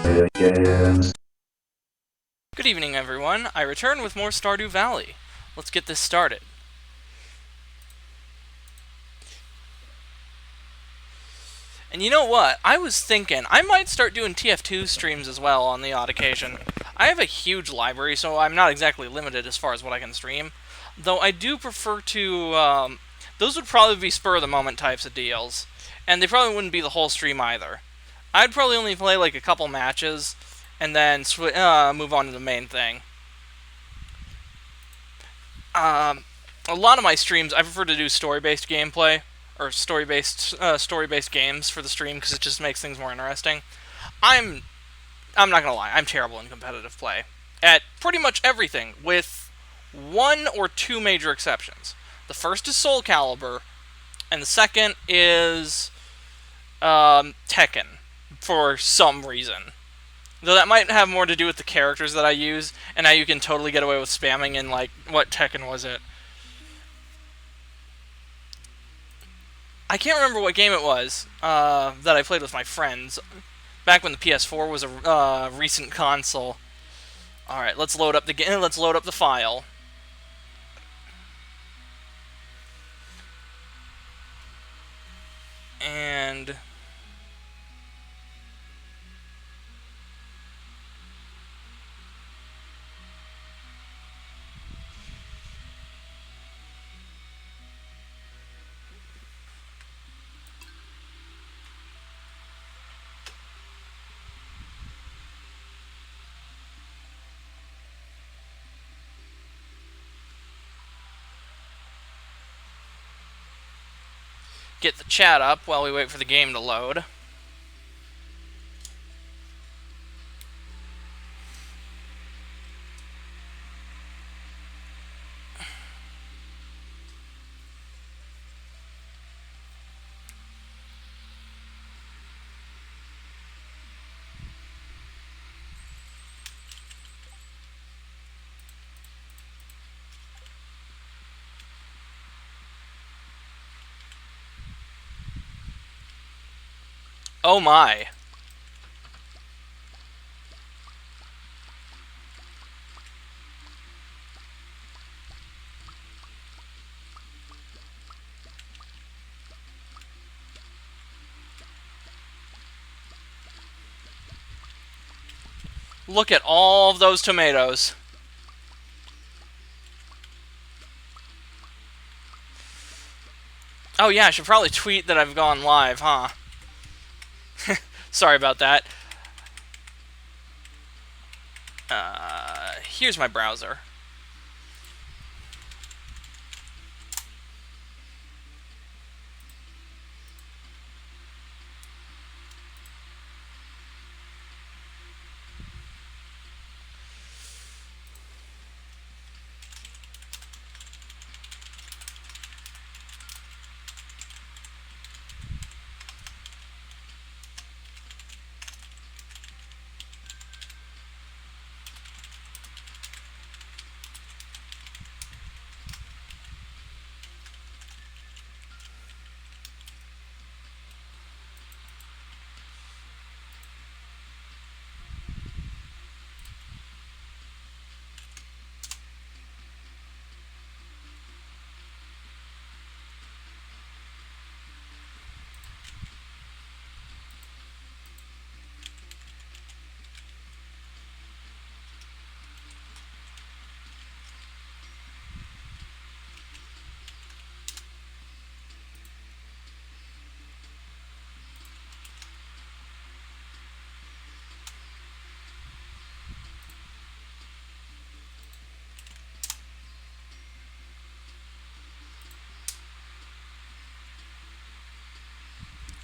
Begins. Good evening, everyone. I return with more Stardew Valley. Let's get this started. And you know what? I was thinking I might start doing TF2 streams as well on the odd occasion. I have a huge library, so I'm not exactly limited as far as what I can stream. Though I do prefer to, those would probably be spur-of-the-moment types of deals. And they probably wouldn't be the whole stream either. I'd probably only play like a couple matches, and then move on to the main thing. A lot of my streams, I prefer to do story-based gameplay or story-based games for the stream because it just makes things more interesting. I'm I'm not gonna lie, I'm terrible in competitive play at pretty much everything, with one or two major exceptions. The first is Soul Calibur, and the second is Tekken for some reason. Though that might have more to do with the characters that I use, and how you can totally get away with spamming in, like, what Tekken was it? I can't remember what game it was that I played with my friends back when the PS4 was a recent console. All right, let's load up the game. Let's load up the file. And get the chat up while we wait for the game to load. Oh my. Look at all of those tomatoes. Oh yeah, I should probably tweet that I've gone live, huh? Sorry about that. Here's my browser.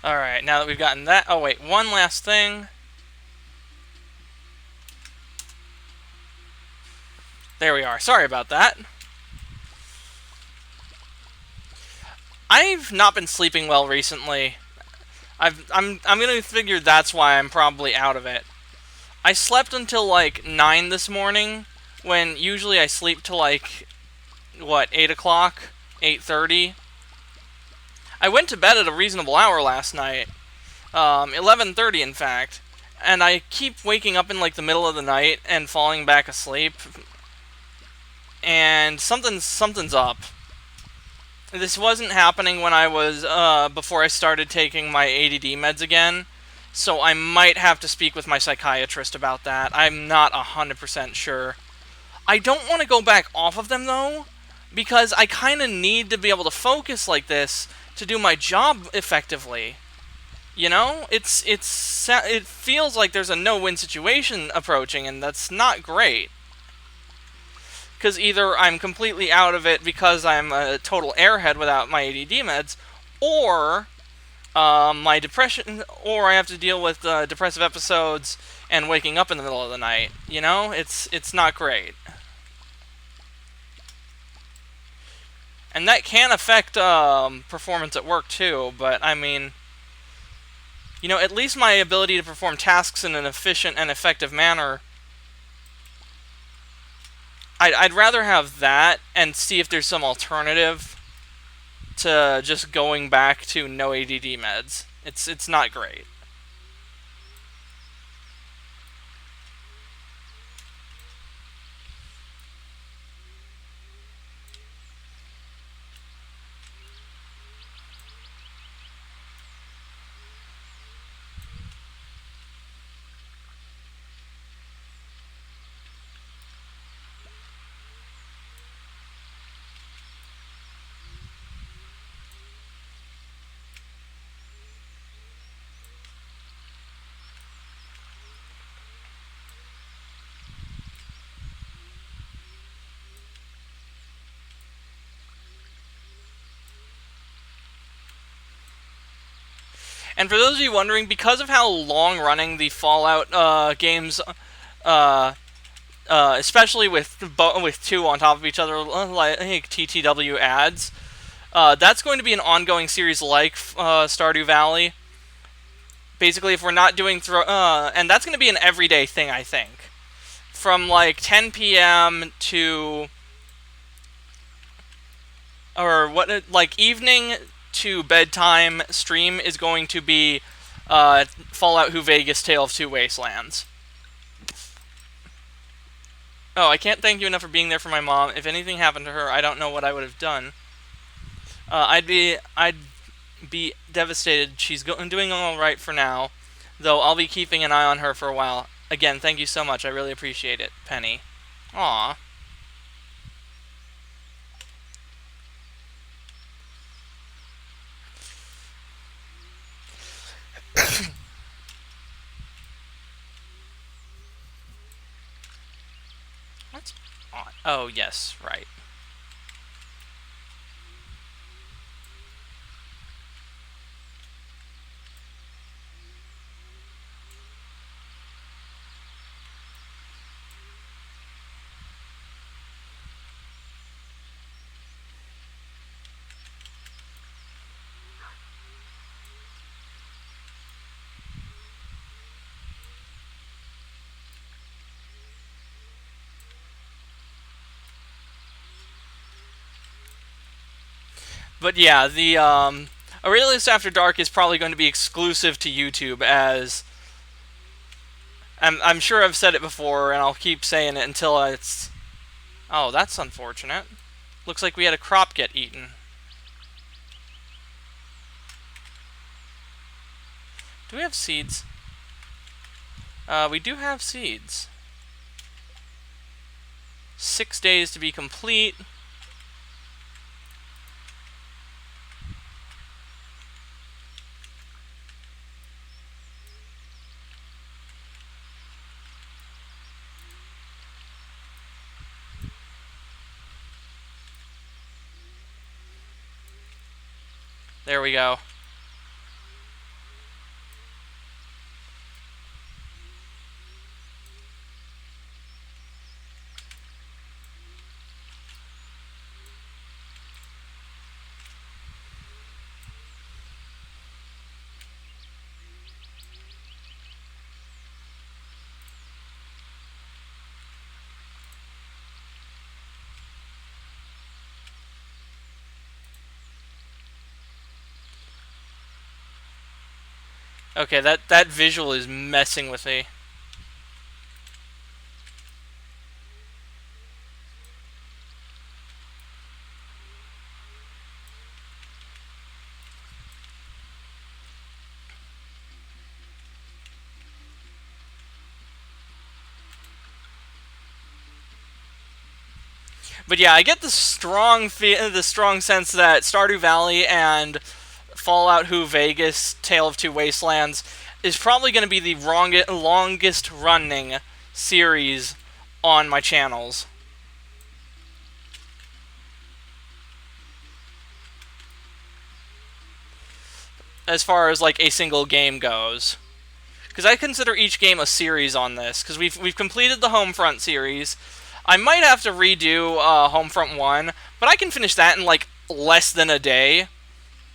Alright, now that we've gotten that... Oh wait, one last thing. There we are. Sorry about that. I've not been sleeping well recently. I'm gonna figure that's why I'm probably out of it. I slept until like 9 this morning, when usually I sleep till like, what, 8 o'clock? 8:30? I went to bed at a reasonable hour last night. 11:30 in fact. and I keep waking up in like the middle of the night and falling back asleep, and something's up. This wasn't happening when I was before I started taking my ADD meds again, so I might have to speak with my psychiatrist about that. I'm not 100% sure. I don't want to go back off of them though, because I kind of need to be able to focus like this to do my job effectively. You know, it feels like there's a no-win situation approaching, and that's not great. Because either I'm completely out of it because I'm a total airhead without my ADD meds, or my depression, or I have to deal with depressive episodes and waking up in the middle of the night. You know, it's not great, and that can affect performance at work too. But I mean, you know, at least my ability to perform tasks in an efficient and effective manner, I'd rather have that and see if there's some alternative to just going back to no ADD meds. It's not great. And for those of you wondering, because of how long-running the Fallout games, uh, especially with two on top of each other, like TTW ads, that's going to be an ongoing series like Stardew Valley. Basically, if we're not doing and that's going to be an everyday thing, I think. From like 10 p.m. to, or what, like evening to bedtime stream is going to be Fallout New Vegas Tale of Two Wastelands. Oh, I can't thank you enough for being there for my mom. If anything happened to her, I don't know what I would have done. I'd be devastated. She's doing all right for now, though I'll be keeping an eye on her for a while. Again, thank you so much. I really appreciate it, Penny. Aw. What's on? Oh, yes, right. But yeah, the Aurelius After Dark is probably going to be exclusive to YouTube, as I'm sure I've said it before, and I'll keep saying it until it's... Oh, that's unfortunate. Looks like we had a crop get eaten. Do we have seeds? We do have seeds. 6 days to be complete. There we go. Okay, that visual is messing with me. But yeah, I get the strong sense that Stardew Valley and Fallout New Vegas Tale of Two Wastelands is probably going to be the longest running series on my channels. As far as like a single game goes. Because I consider each game a series on this. Because we've completed the Homefront series. I might have to redo Homefront 1, but I can finish that in like less than a day.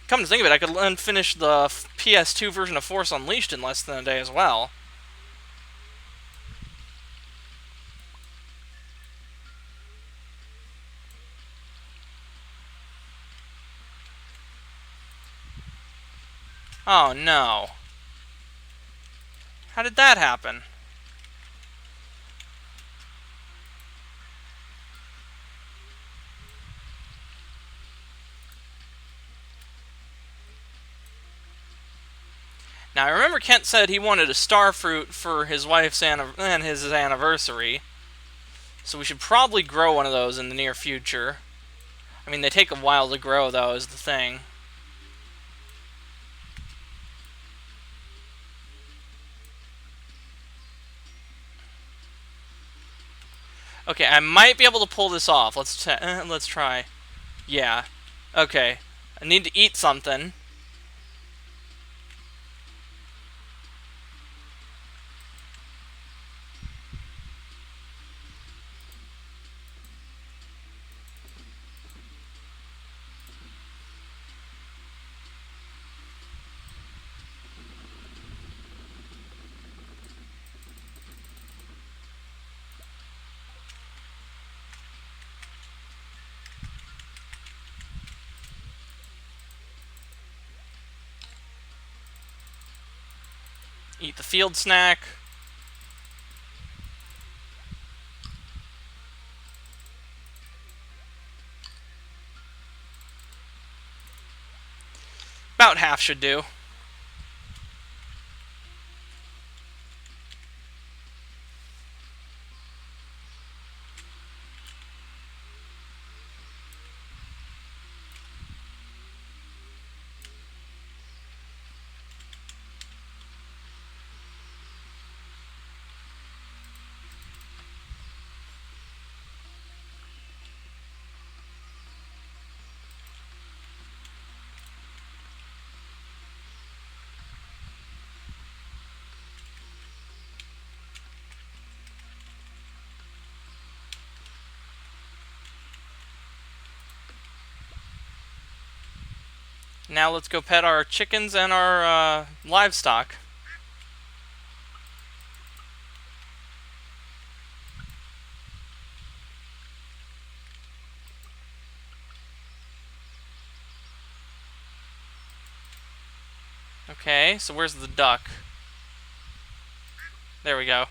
Come to think of it, I could finish the PS2 version of Force Unleashed in less than a day as well. Oh no. How did that happen? Now I remember Kent said he wanted a star fruit for his wife's and his anniversary. So we should probably grow one of those in the near future. I mean, they take a while to grow, though, is the thing. Okay, I might be able to pull this off. Let's try. Yeah. Okay. I need to eat something. Eat the field snack. About half should do. Now let's go pet our chickens and our livestock. Okay, so where's the duck? There we go.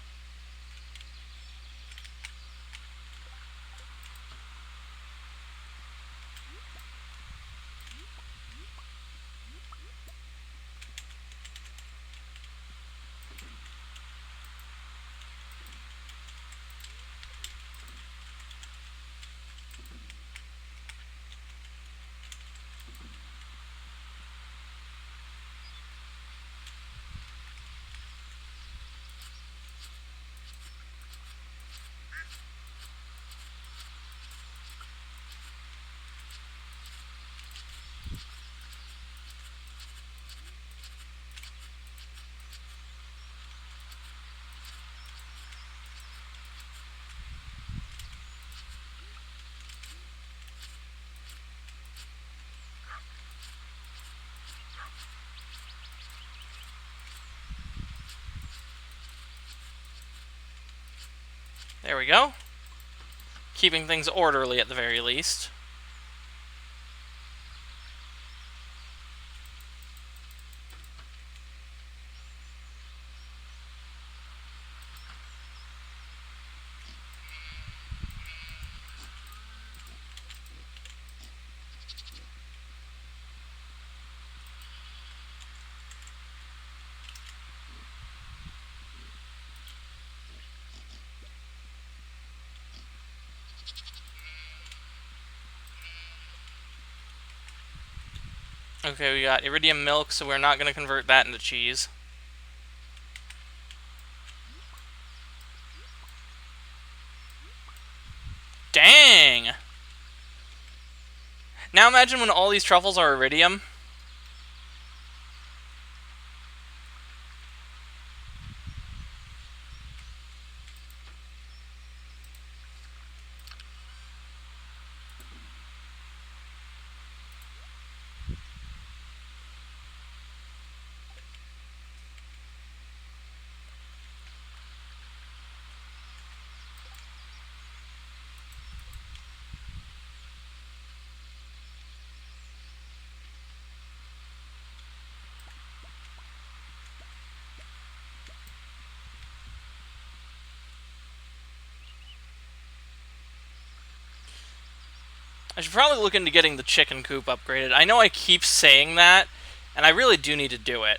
There we go. Keeping things orderly at the very least. Okay, we got iridium milk, so we're not going to convert that into cheese. Dang! Now imagine when all these truffles are iridium. I should probably look into getting the chicken coop upgraded. I know I keep saying that, and I really do need to do it.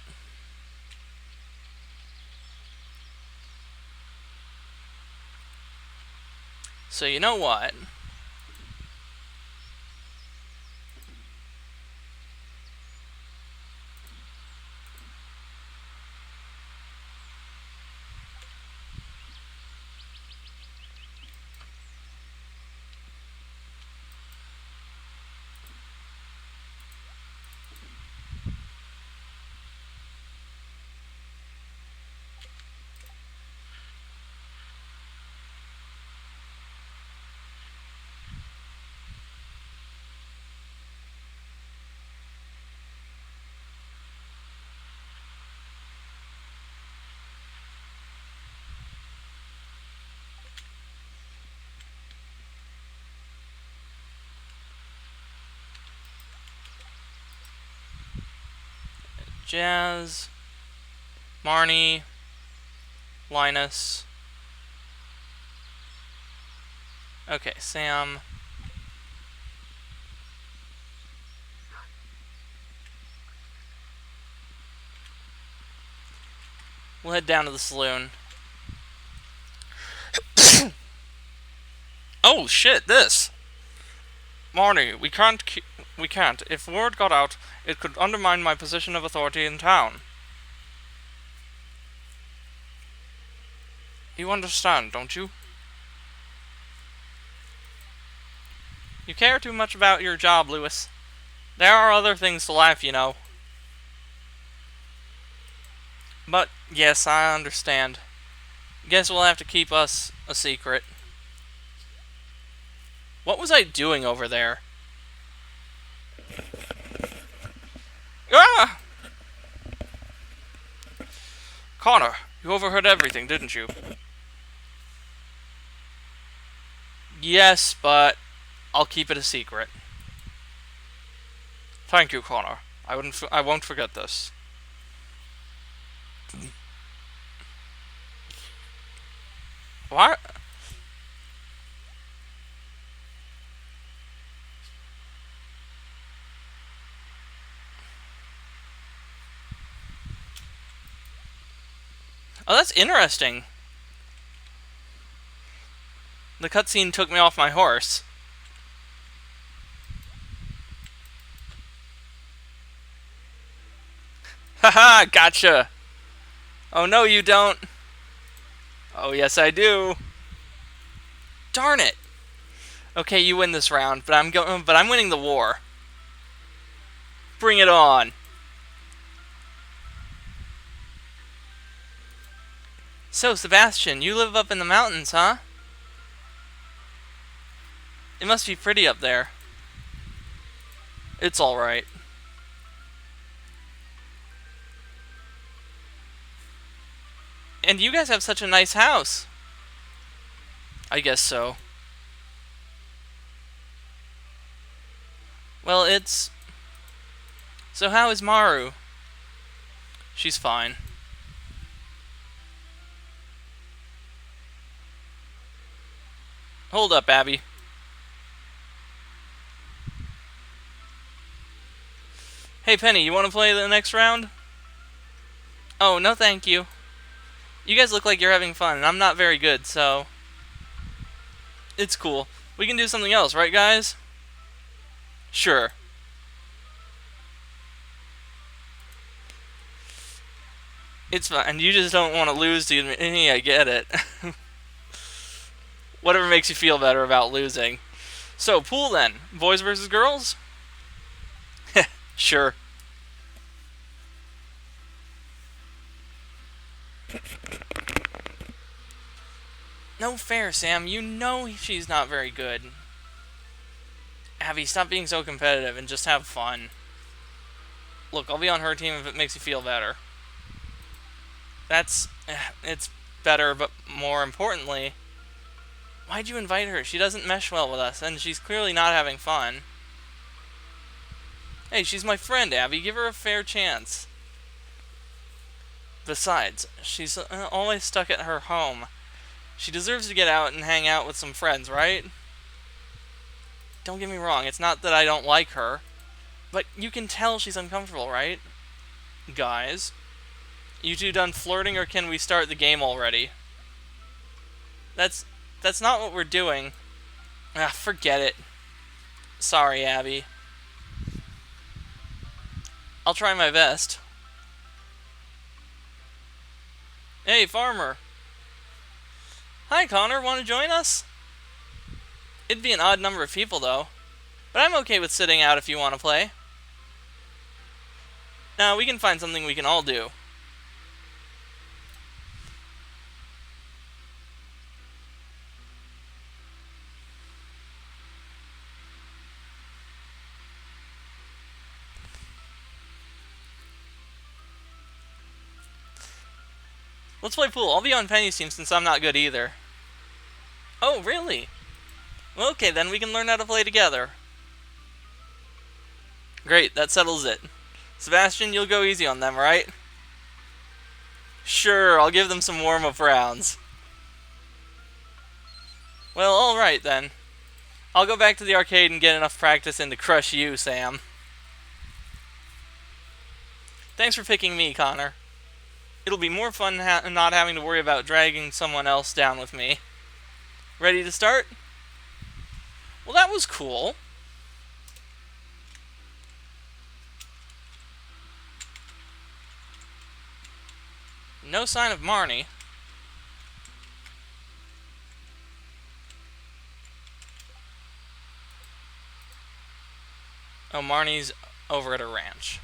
So you know what? Jazz, Marnie, Linus. Okay, Sam. We'll head down to the saloon. Oh shit, this! Marnie, we can't. If word got out, it could undermine my position of authority in town. You understand, don't you? You care too much about your job, Lewis. There are other things to life, you know. But, yes, I understand. Guess we'll have to keep us a secret. What was I doing over there? Ah! Connor, you overheard everything, didn't you? Yes, but I'll keep it a secret. Thank you, Connor. I won't forget this. What? Oh, that's interesting. The cutscene took me off my horse. Haha, gotcha. Oh no, you don't. Oh yes, I do. Darn it. Okay, you win this round, but I'm winning the war. Bring it on. So, Sebastian, you live up in the mountains, huh? It must be pretty up there. It's alright. And you guys have such a nice house. I guess so. Well, it's... So how is Maru? She's fine. Hold up, Abby. Hey, Penny, you want to play the next round? Oh, no thank you. You guys look like you're having fun, and I'm not very good, so... It's cool. We can do something else, right, guys? Sure. It's fine. You just don't want to lose to me. I get it. Whatever makes you feel better about losing. So, pool then. Boys versus girls? Sure. No fair, Sam. You know she's not very good. Abby, stop being so competitive and just have fun. Look, I'll be on her team if it makes you feel better. It's better, but more importantly, why'd you invite her? She doesn't mesh well with us, and she's clearly not having fun. Hey, she's my friend, Abby. Give her a fair chance. Besides, she's always stuck at her home. She deserves to get out and hang out with some friends, right? Don't get me wrong, it's not that I don't like her, but you can tell she's uncomfortable, right? Guys, you two done flirting, or can we start the game already? That's not what we're doing. Ah, forget it. Sorry, Abby. I'll try my best. Hey, farmer. Hi, Connor. Want to join us? It'd be an odd number of people, though. But I'm okay with sitting out if you want to play. Now, we can find something we can all do. Let's play pool. I'll be on Penny's team since I'm not good either. Oh, really? Okay, then we can learn how to play together. Great, that settles it. Sebastian, you'll go easy on them, right? Sure, I'll give them some warm-up rounds. Well, alright then. I'll go back to the arcade and get enough practice in to crush you, Sam. Thanks for picking me, Connor. It'll be more fun not having to worry about dragging someone else down with me. Ready to start? Well, that was cool. No sign of Marnie. Oh, Marnie's over at her ranch.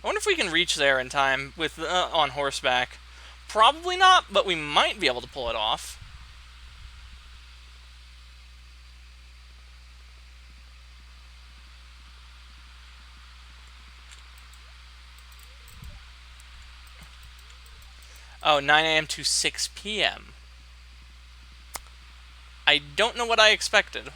I wonder if we can reach there in time with on horseback. Probably not, but we might be able to pull it off. Oh, 9 a.m. to 6 p.m. I don't know what I expected.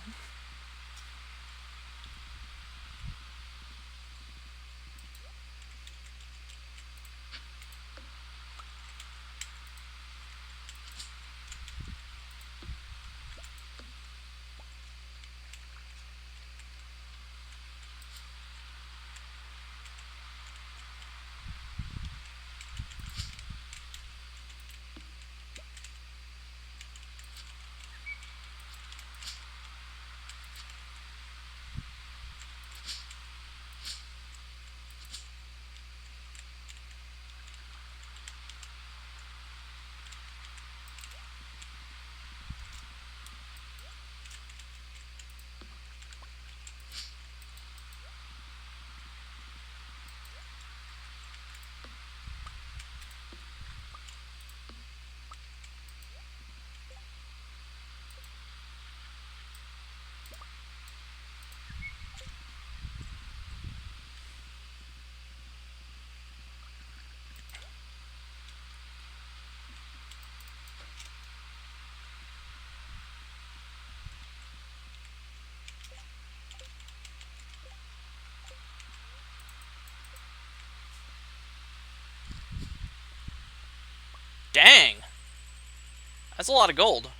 Dang! That's a lot of gold.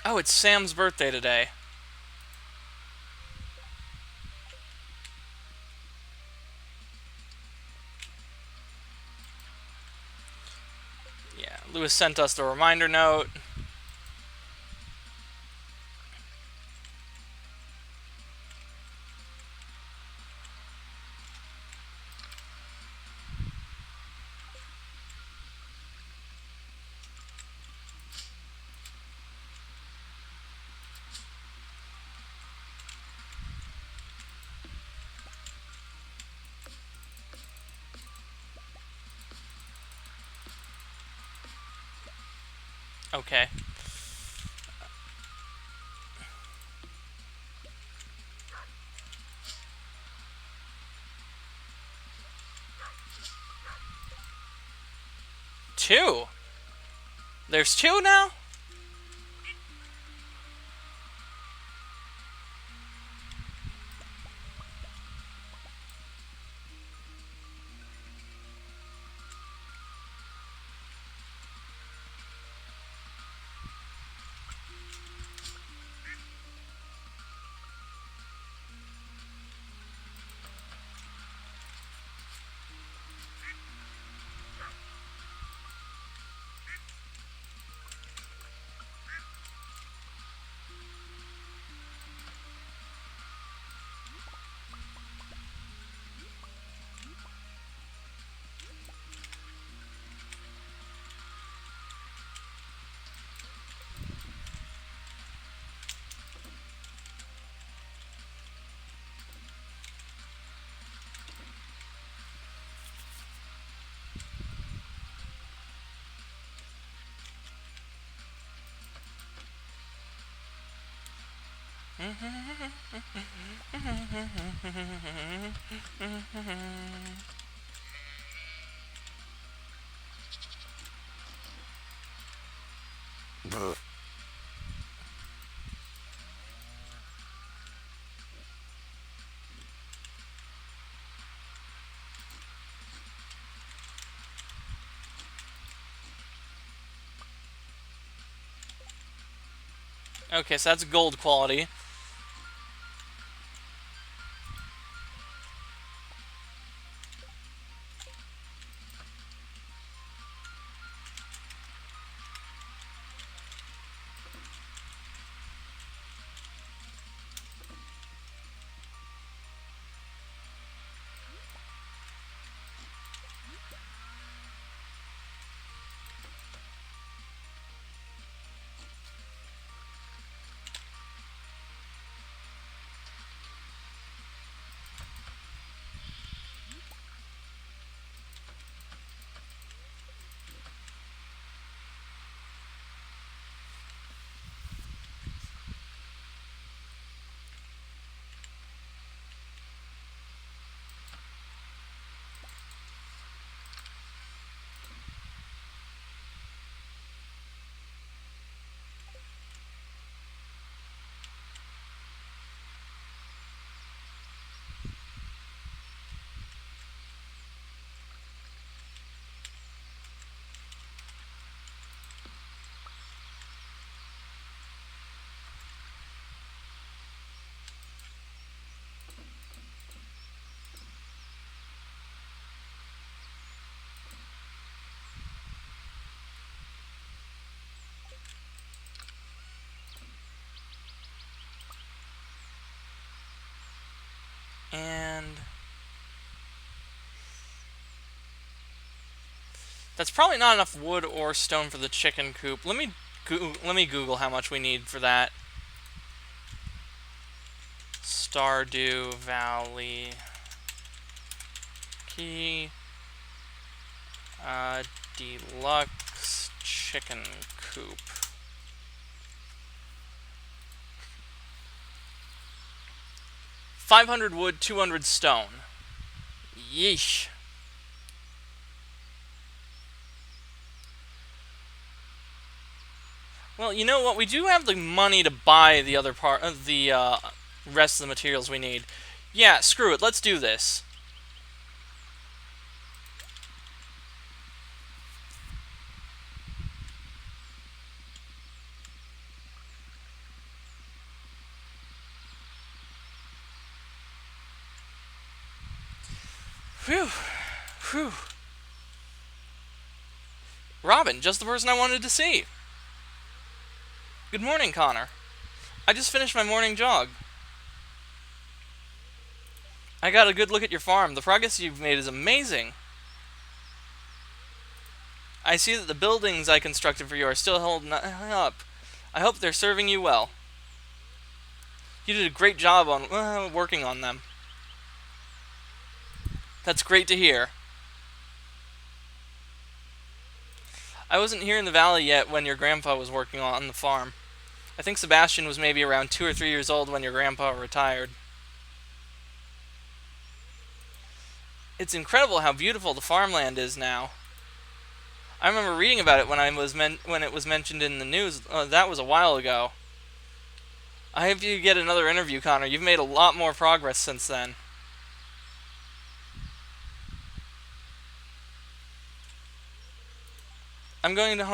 Oh, it's Sam's birthday today. Lewis sent us the reminder note. Okay. Two. There's two now? Okay, so that's gold quality. And that's probably not enough wood or stone for the chicken coop. Let me Google how much we need for that. Stardew Valley Key Deluxe Chicken Coop. 500 wood, 200 stone. Yeesh. Well, you know what? We do have the money to buy the other part of the rest of the materials we need. Yeah, screw it. Let's do this. Whew. Whew. Robin, just the person I wanted to see. Good morning, Connor. I just finished my morning jog. I got a good look at your farm. The progress you've made is amazing. I see that the buildings I constructed for you are still holding up. I hope they're serving you well. You did a great job on working on them. That's great to hear. I wasn't here in the valley yet when your grandpa was working on the farm. I think Sebastian was maybe around 2 or 3 years old when your grandpa retired. It's incredible how beautiful the farmland is now. I remember reading about it when it was mentioned in the news. That was a while ago. I hope you get another interview, Connor. You've made a lot more progress since then. I'm going to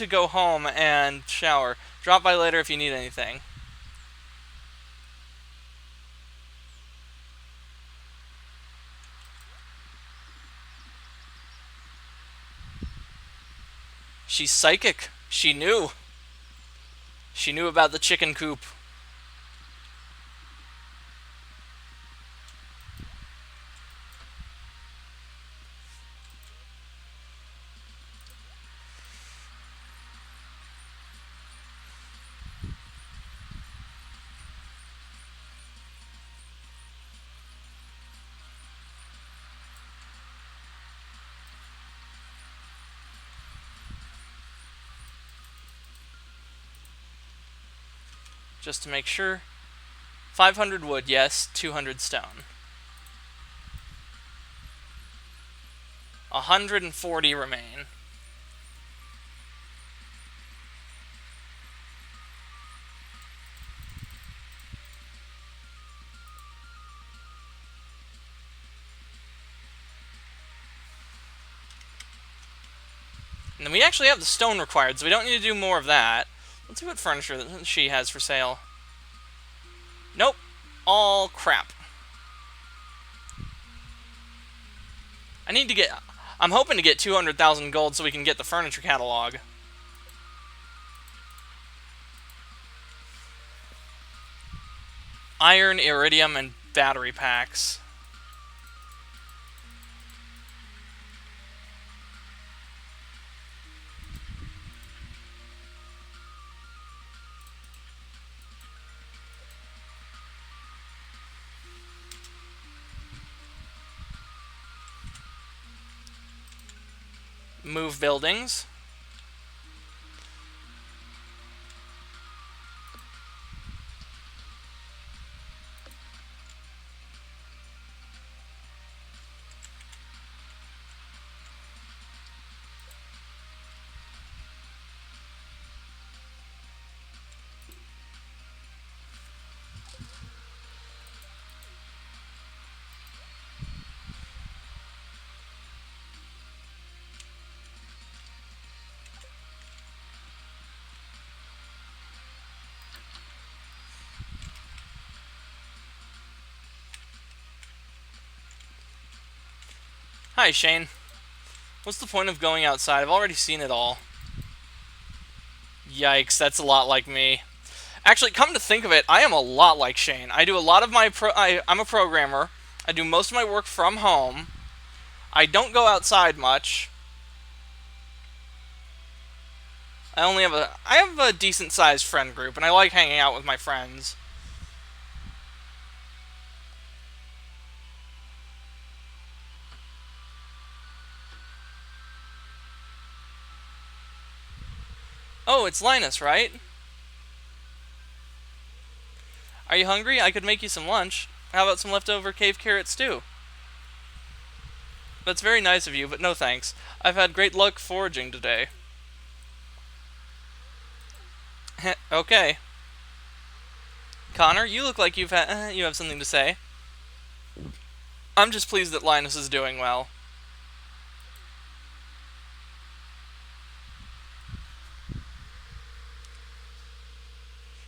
go home and shower. Drop by later if you need anything. She's psychic. She knew. She knew about the chicken coop. Just to make sure. 500 wood, yes. 200 stone. 140 remain. And then we actually have the stone required, so we don't need to do more of that. Let's see what furniture that she has for sale. Nope. All crap. I'm hoping to get 200,000 gold so we can get the furniture catalog. Iron, iridium, and battery packs. Move buildings. Hi, Shane. What's the point of going outside? I've already seen it all. Yikes, that's a lot like me. Actually, come to think of it, I am a lot like Shane. I do a lot of I'm a programmer. I do most of my work from home. I don't go outside much. I have a decent sized friend group, and I like hanging out with my friends. Oh, it's Linus, right? Are you hungry? I could make you some lunch. How about some leftover cave carrot stew? That's very nice of you, but no thanks. I've had great luck foraging today. Okay. Connor, you look like you have something to say. I'm just pleased that Linus is doing well.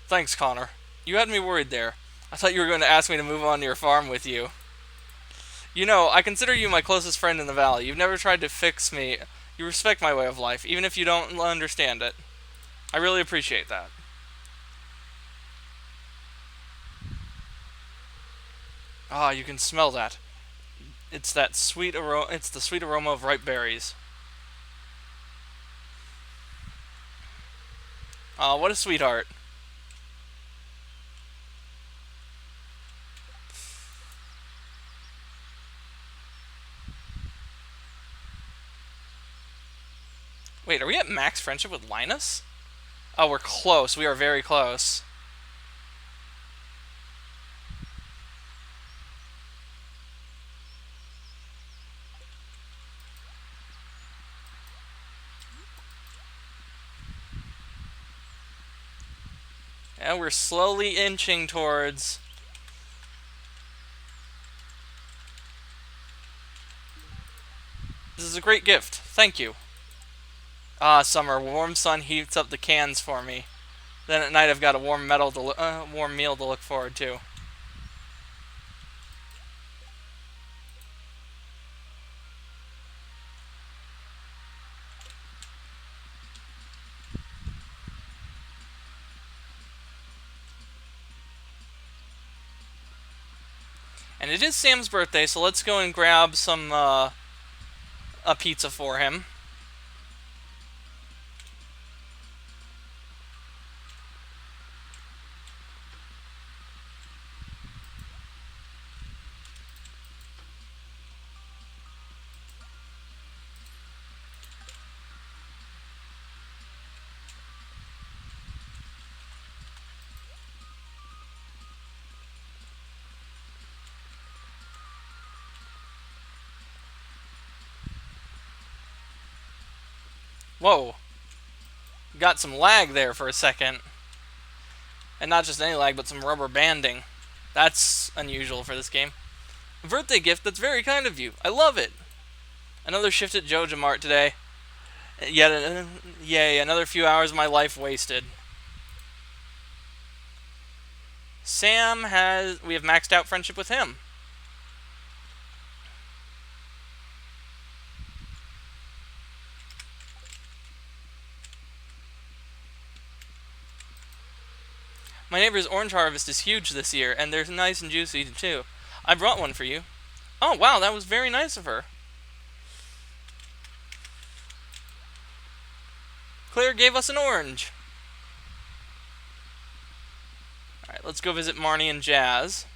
Thanks, Connor. You had me worried there. I thought you were going to ask me to move on to your farm with you. You know, I consider you my closest friend in the valley. You've never tried to fix me. You respect my way of life, even if you don't understand it. I really appreciate that. Ah, you can smell that. It's that sweet aroma. It's the sweet aroma of ripe berries. Ah, what a sweetheart. Wait, are we at max friendship with Linus? Oh, we're close. We are very close. And we're slowly inching towards... This is a great gift. Thank you. Ah, summer. Warm sun heats up the cans for me. Then at night I've got a warm meal to look forward to. And it is Sam's birthday, so let's go and grab some, a pizza for him. Whoa. Got some lag there for a second. And not just any lag, but some rubber banding. That's unusual for this game. A birthday gift, that's very kind of you. I love it. Another shift at Joja Mart today. Yay, another few hours of my life wasted. We have maxed out friendship with him. My neighbor's orange harvest is huge this year, and they're nice and juicy too. I brought one for you. Oh, wow, that was very nice of her. Claire gave us an orange. Alright, let's go visit Marnie and Jazz.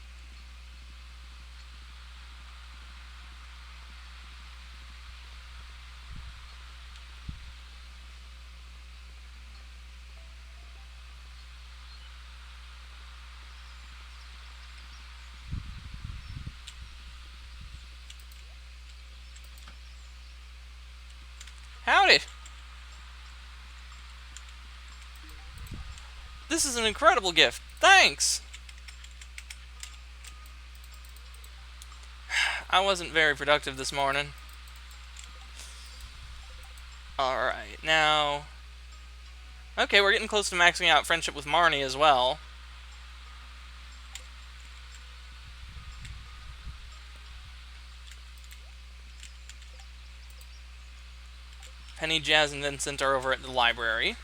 Howdy! This is an incredible gift. Thanks! I wasn't very productive this morning. Alright, now... Okay, we're getting close to maxing out friendship with Marnie as well. Penny, Jazz, and Vincent are over at the library.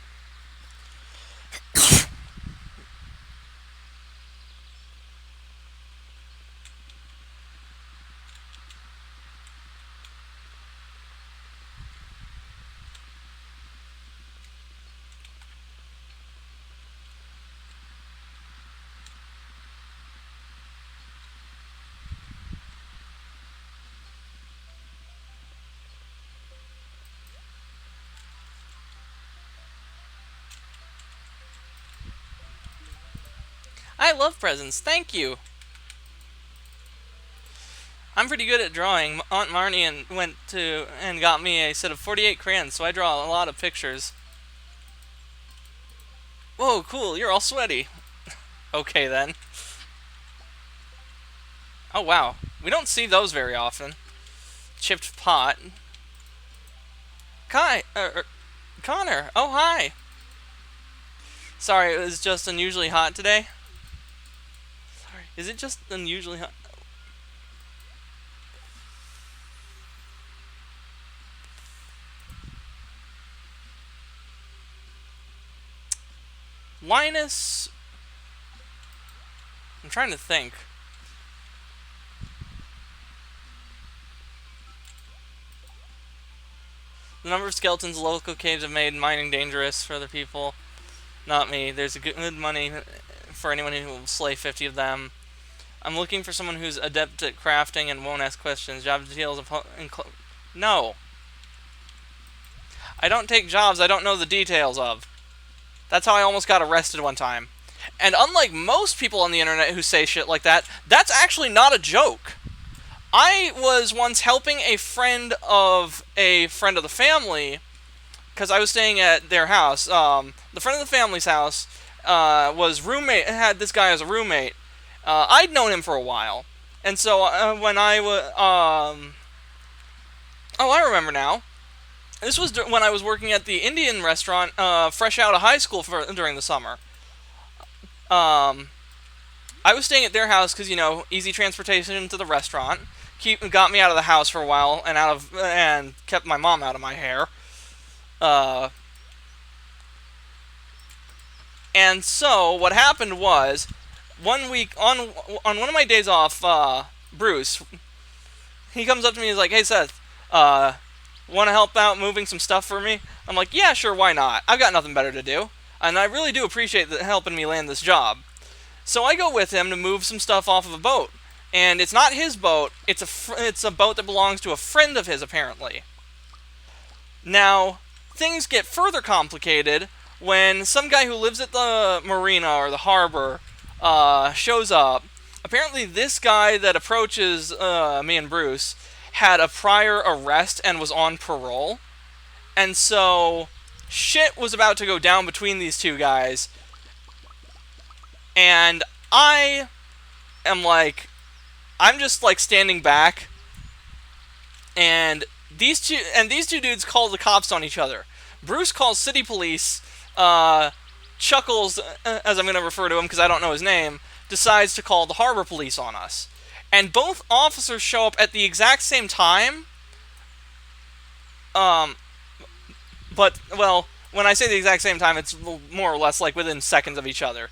I love presents, thank you! I'm pretty good at drawing. Aunt Marnie went to and got me a set of 48 crayons, so I draw a lot of pictures. Whoa, cool, you're all sweaty. Okay then. Oh wow, we don't see those very often. Chipped pot. Connor, oh hi! Sorry, it was just unusually hot today. Sorry, is it just unusually hot? Linus... I'm trying to think. The number of skeletons local caves have made mining dangerous for other people. Not me. There's a good money for anyone who will slay 50 of them. I'm looking for someone who's adept at crafting and won't ask questions. Job details of... No. I don't take jobs I don't know the details of. That's how I almost got arrested one time. And unlike most people on the internet who say shit like that, that's actually not a joke. I was once helping a friend of the family, because I was staying at their house. The friend of the family's house had this guy as a roommate. I'd known him for a while. And so when I was... oh, I remember now. This was when I was working at the Indian restaurant, fresh out of high school during the summer. I was staying at their house because, you know, easy transportation to the restaurant. Got me out of the house for a while and kept my mom out of my hair. And so what happened was, one week on one of my days off, Bruce, he comes up to me and he's like, "Hey Seth, want to help out moving some stuff for me?" I'm like, "Yeah, sure, why not? I've got nothing better to do." And I really do appreciate helping me land this job. So I go with him to move some stuff off of a boat. And it's not his boat, it's a boat that belongs to a friend of his, apparently. Now, things get further complicated when some guy who lives at the marina or the harbor shows up. Apparently this guy that approaches me and Bruce had a prior arrest and was on parole. And so shit was about to go down between these two guys. And I am like... I'm just like standing back, and these two dudes call the cops on each other. Bruce calls city police. Chuckles, as I'm going to refer to him because I don't know his name, decides to call the harbor police on us, and both officers show up at the exact same time. But well, when I say the exact same time, it's more or less like within seconds of each other.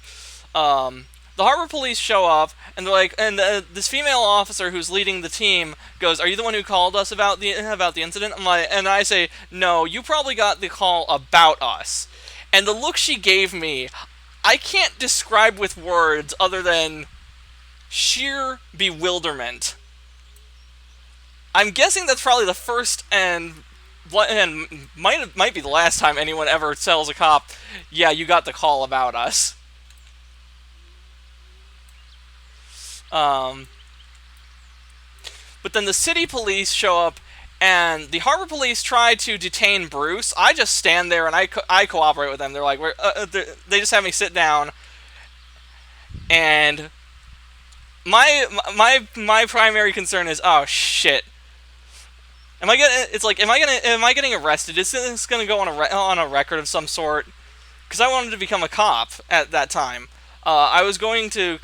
The harbor police show up, and they're like, and this female officer who's leading the team goes, "Are you the one who called us about the incident?" I'm like, and I say, "No, you probably got the call about us." And the look she gave me, I can't describe with words other than sheer bewilderment. I'm guessing that's probably the first and might be the last time anyone ever tells a cop, "Yeah, you got the call about us." But then the city police show up, and the harbor police try to detain Bruce. I just stand there and I cooperate with them. They're like, they just have me sit down, and my primary concern is, oh shit, am I getting arrested? Is this gonna go on a record of some sort? Because I wanted to become a cop at that time. I was planning to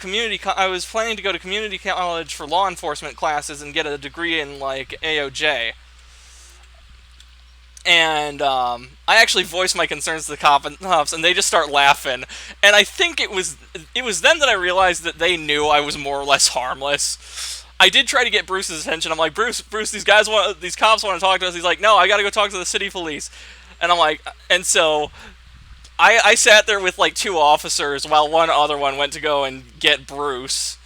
go to community college for law enforcement classes and get a degree in like AOJ. And I actually voiced my concerns to the cops, and they just start laughing. And I think it was then that I realized that they knew I was more or less harmless. I did try to get Bruce's attention. I'm like, Bruce, these cops want to talk to us. He's like, "No, I got to go talk to the city police." And I'm like, and so I sat there with like two officers while one other one went to go and get Bruce.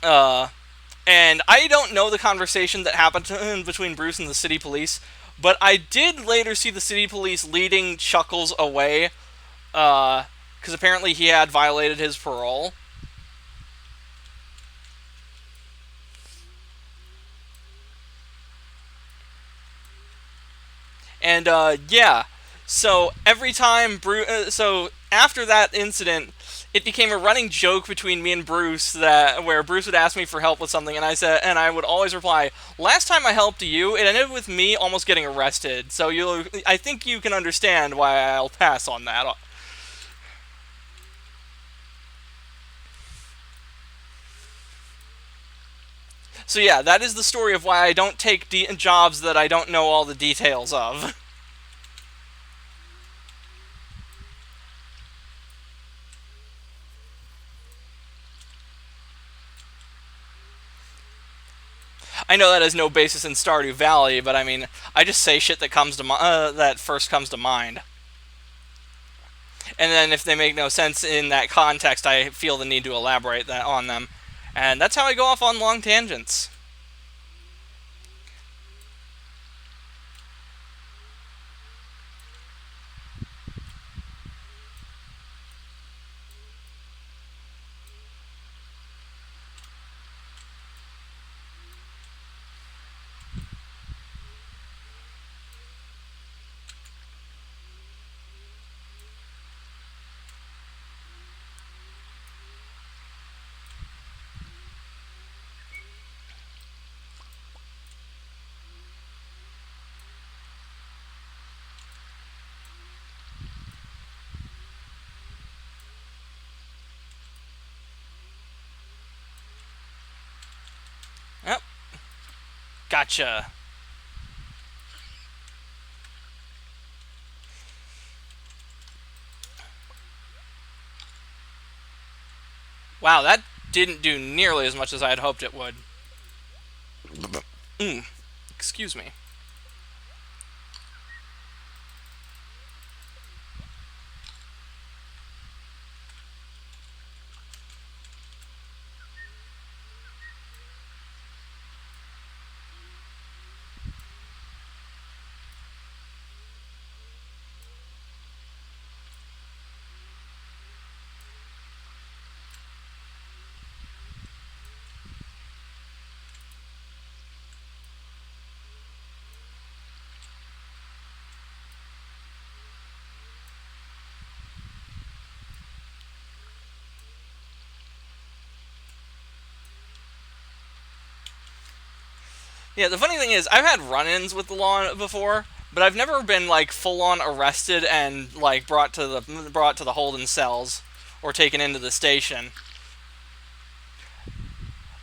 And I don't know the conversation that happened between Bruce and the city police, but I did later see the city police leading Chuckles away, because apparently he had violated his parole. And yeah. So every time so after that incident, it became a running joke between me and Bruce where Bruce would ask me for help with something, and I would always reply, "Last time I helped you, it ended with me almost getting arrested. So I think you can understand why I'll pass on that." So yeah, that is the story of why I don't take jobs that I don't know all the details of. I know that has no basis in Stardew Valley, but I mean, I just say shit that comes to that first comes to mind. And then if they make no sense in that context, I feel the need to elaborate that on them. And that's how I go off on long tangents. Yep. Gotcha. Wow, that didn't do nearly as much as I had hoped it would. Excuse me. Yeah, the funny thing is, I've had run-ins with the law before, but I've never been like full-on arrested and like brought to the holding cells or taken into the station.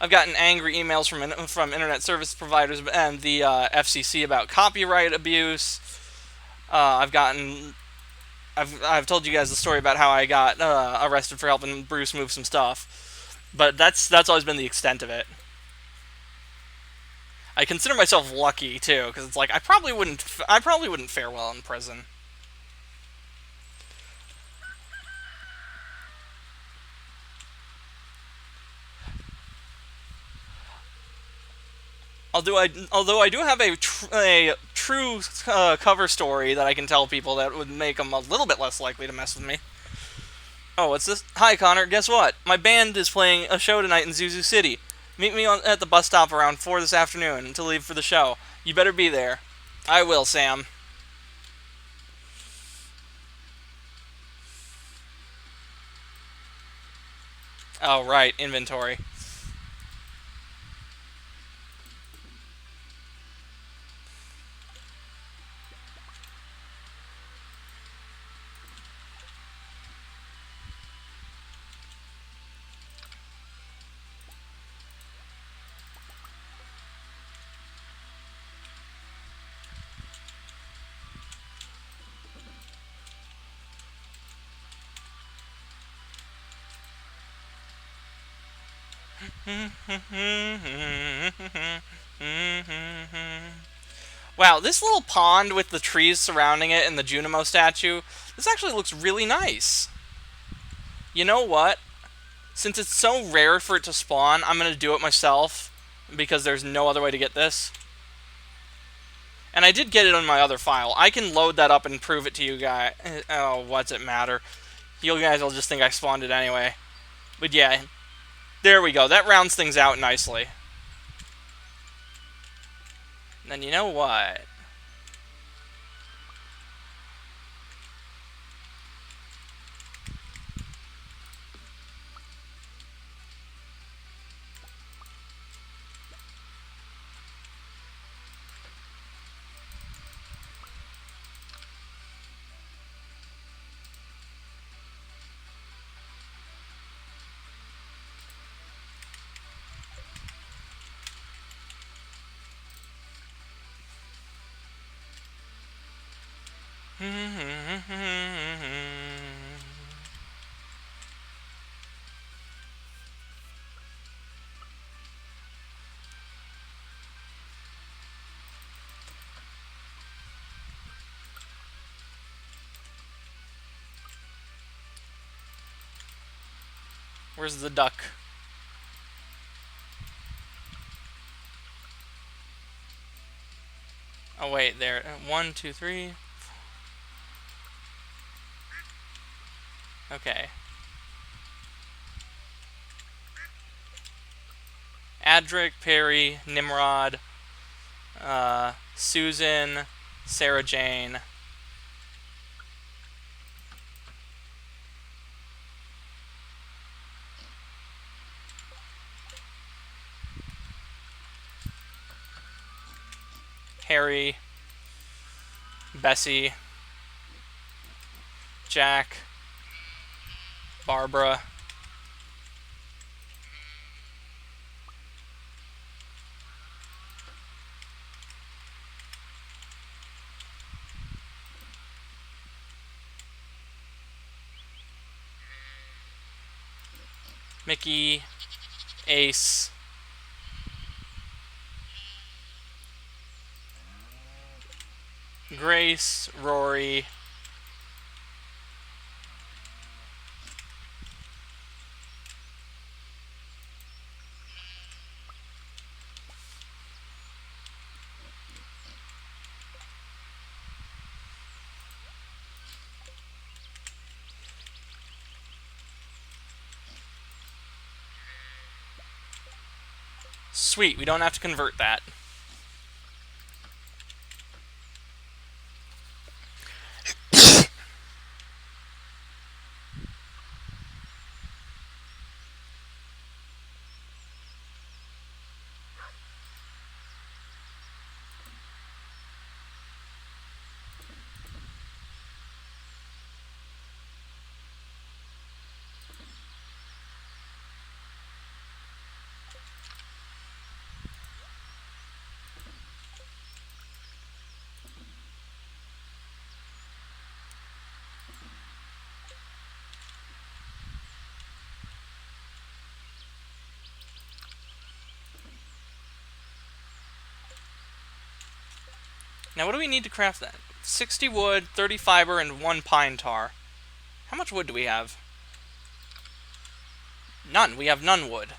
I've gotten angry emails from internet service providers and the FCC about copyright abuse. I've gotten I've told you guys the story about how I got arrested for helping Bruce move some stuff, but that's always been the extent of it. I consider myself lucky too, because it's like I probably wouldn't fare well in prison. Although I do have a true cover story that I can tell people that would make them a little bit less likely to mess with me. Oh, what's this? Hi, Connor. Guess what? My band is playing a show tonight in Zuzu City. Meet me at the bus stop around 4 this afternoon to leave for the show. You better be there. I will, Sam. Oh, right. Inventory. Wow, this little pond with the trees surrounding it and the Junimo statue, this actually looks really nice. You know what? Since it's so rare for it to spawn, I'm going to do it myself because there's no other way to get this. And I did get it on my other file. I can load that up and prove it to you guys. Oh, what's it matter? You guys will just think I spawned it anyway. But yeah, there we go. That rounds things out nicely. And then you know what? Where's the duck? Oh, wait, there. 1, 2, 3. Okay. Adric, Perry, Nimrod, Susan, Sarah Jane. Harry, Bessie, Jack, Barbara. Mickey, Ace, Grace, Rory, Sweet, we don't have to convert that. Now, what do we need to craft that? 60 wood, 30 fiber, and 1 pine tar. How much wood do we have? None. We have none wood.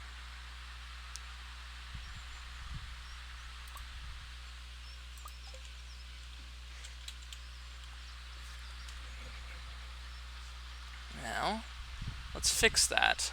Now, let's fix that.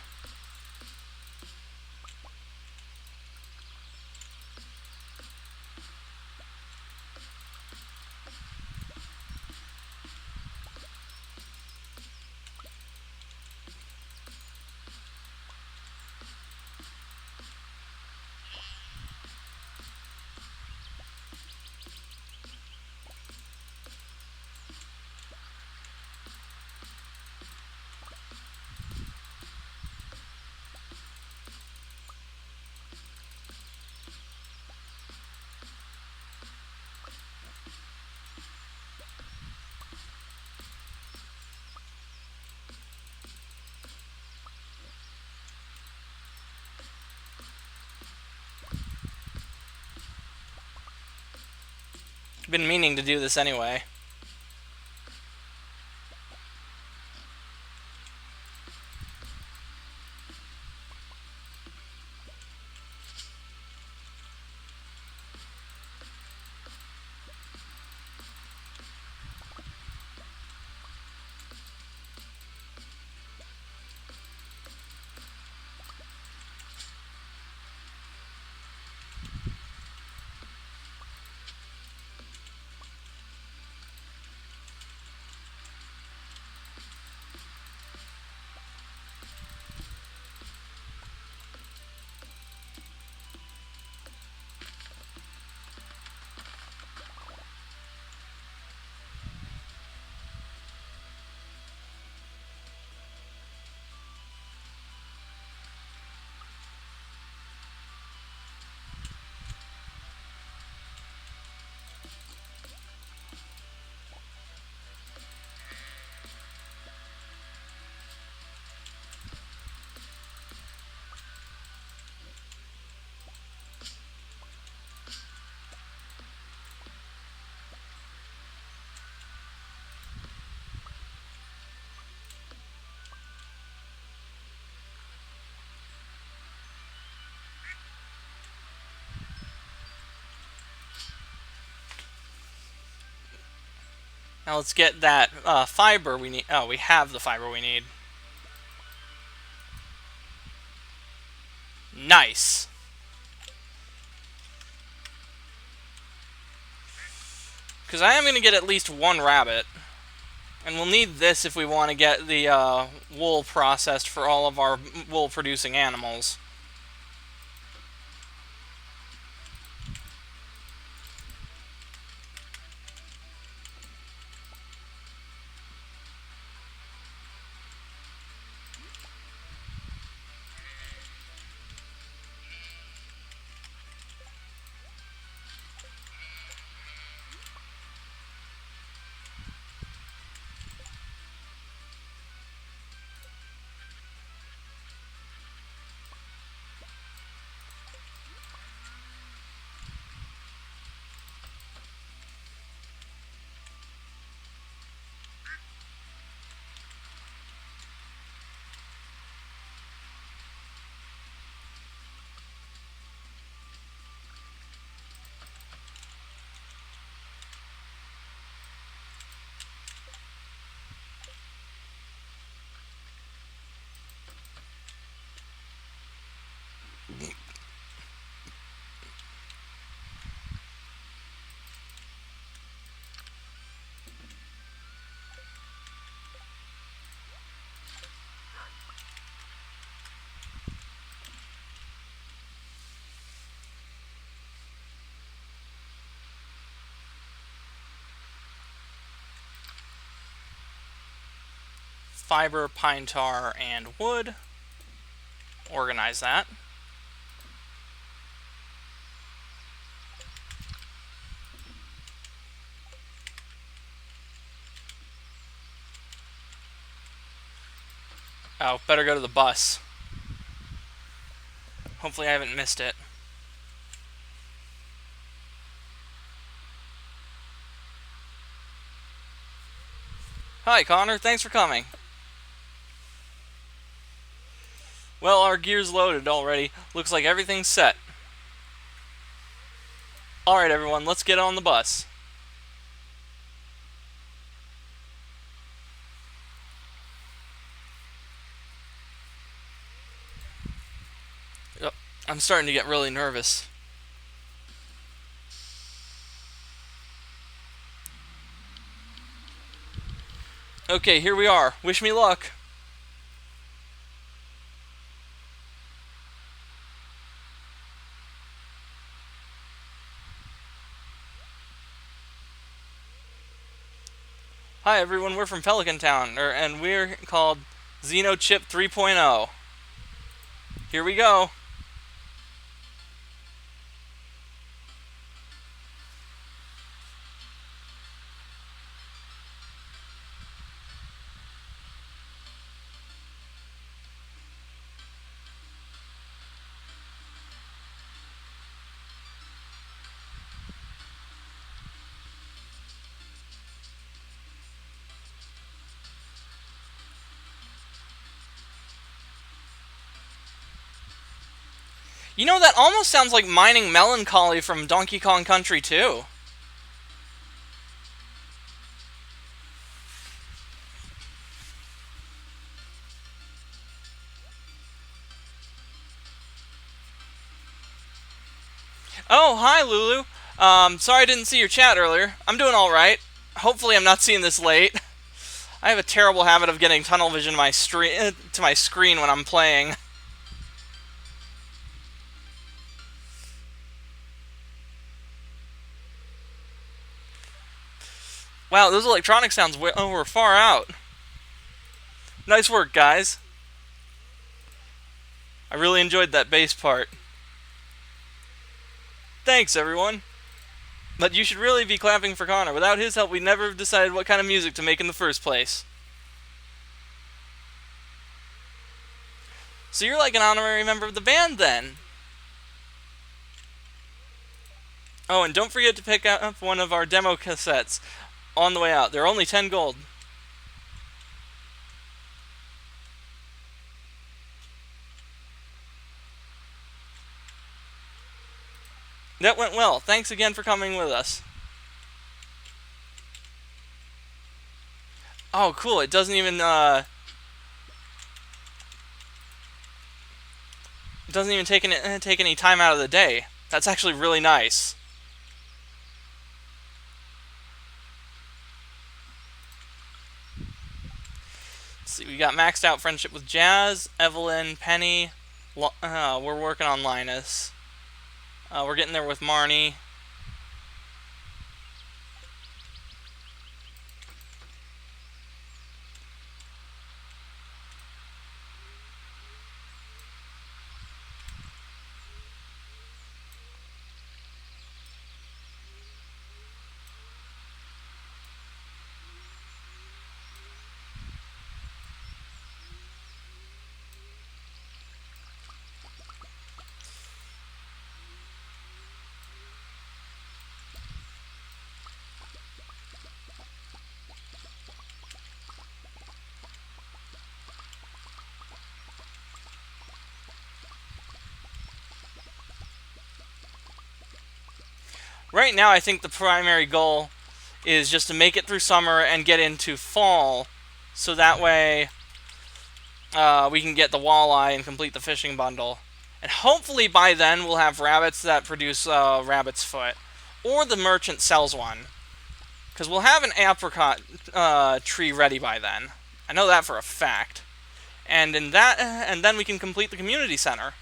Been meaning to do this anyway. Now let's get that fiber we need. Oh, we have the fiber we need. Nice. Because I am going to get at least one rabbit. And we'll need this if we want to get the wool processed for all of our wool-producing animals. Fiber, pine tar, and wood. Organize that. Oh, better go to the bus. Hopefully I haven't missed it. Hi, Connor. Thanks for coming. Well, our gear's loaded already. Looks like everything's set. Alright, everyone. Let's get on the bus. Yep. I'm starting to get really nervous. Okay, here we are. Wish me luck. Hi everyone, we're from Pelican Town, and we're called Xenochip 3.0. Here we go. You know, that almost sounds like mining melancholy from Donkey Kong Country 2. Oh, hi Lulu. Sorry I didn't see your chat earlier. I'm doing alright. Hopefully I'm not seeing this late. I have a terrible habit of getting tunnel vision to my screen when I'm playing. Wow, those electronic sounds were far out. Nice work, guys. I really enjoyed that bass part. Thanks, everyone. But you should really be clapping for Connor. Without his help, we'd never have decided what kind of music to make in the first place. So you're like an honorary member of the band, then. Oh, and don't forget to pick up one of our demo cassettes on the way out. They're only 10 gold. That went well. Thanks again for coming with us. Oh, cool. It doesn't even take any time out of the day. That's actually really nice. Let's see, we got maxed out friendship with Jazz, Evelyn, Penny. We're working on Linus. We're getting there with Marnie. Right now, I think the primary goal is just to make it through summer and get into fall, so that way we can get the walleye and complete the fishing bundle. And hopefully by then we'll have rabbits that produce rabbit's foot. Or the merchant sells one. Because we'll have an apricot tree ready by then. I know that for a fact. And then we can complete the community center.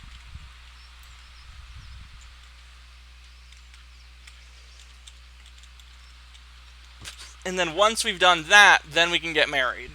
And then once we've done that, then we can get married.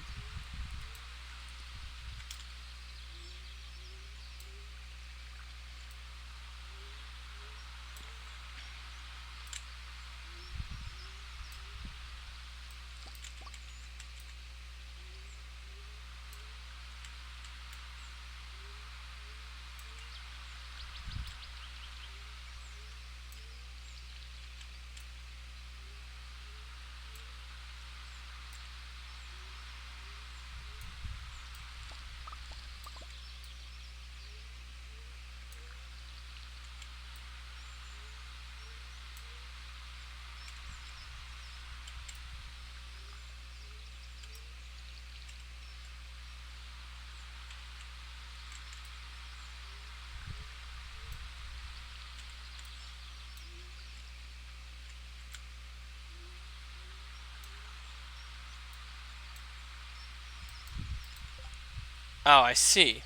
Oh, I see.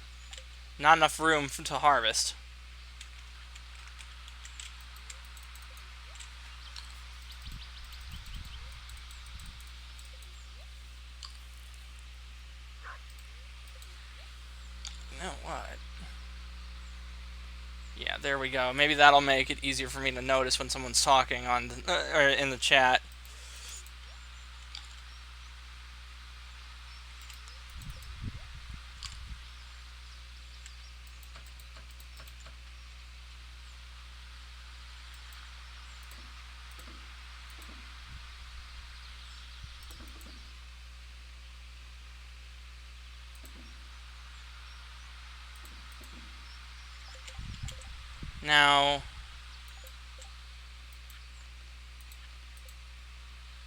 Not enough room to harvest. You know what? Yeah, there we go. Maybe that'll make it easier for me to notice when someone's talking on or in the chat. Now,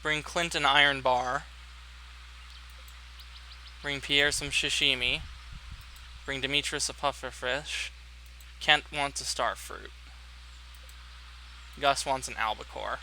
bring Clint an iron bar. Bring Pierre some sashimi. Bring Demetrius a pufferfish. Kent wants a starfruit. Gus wants an albacore.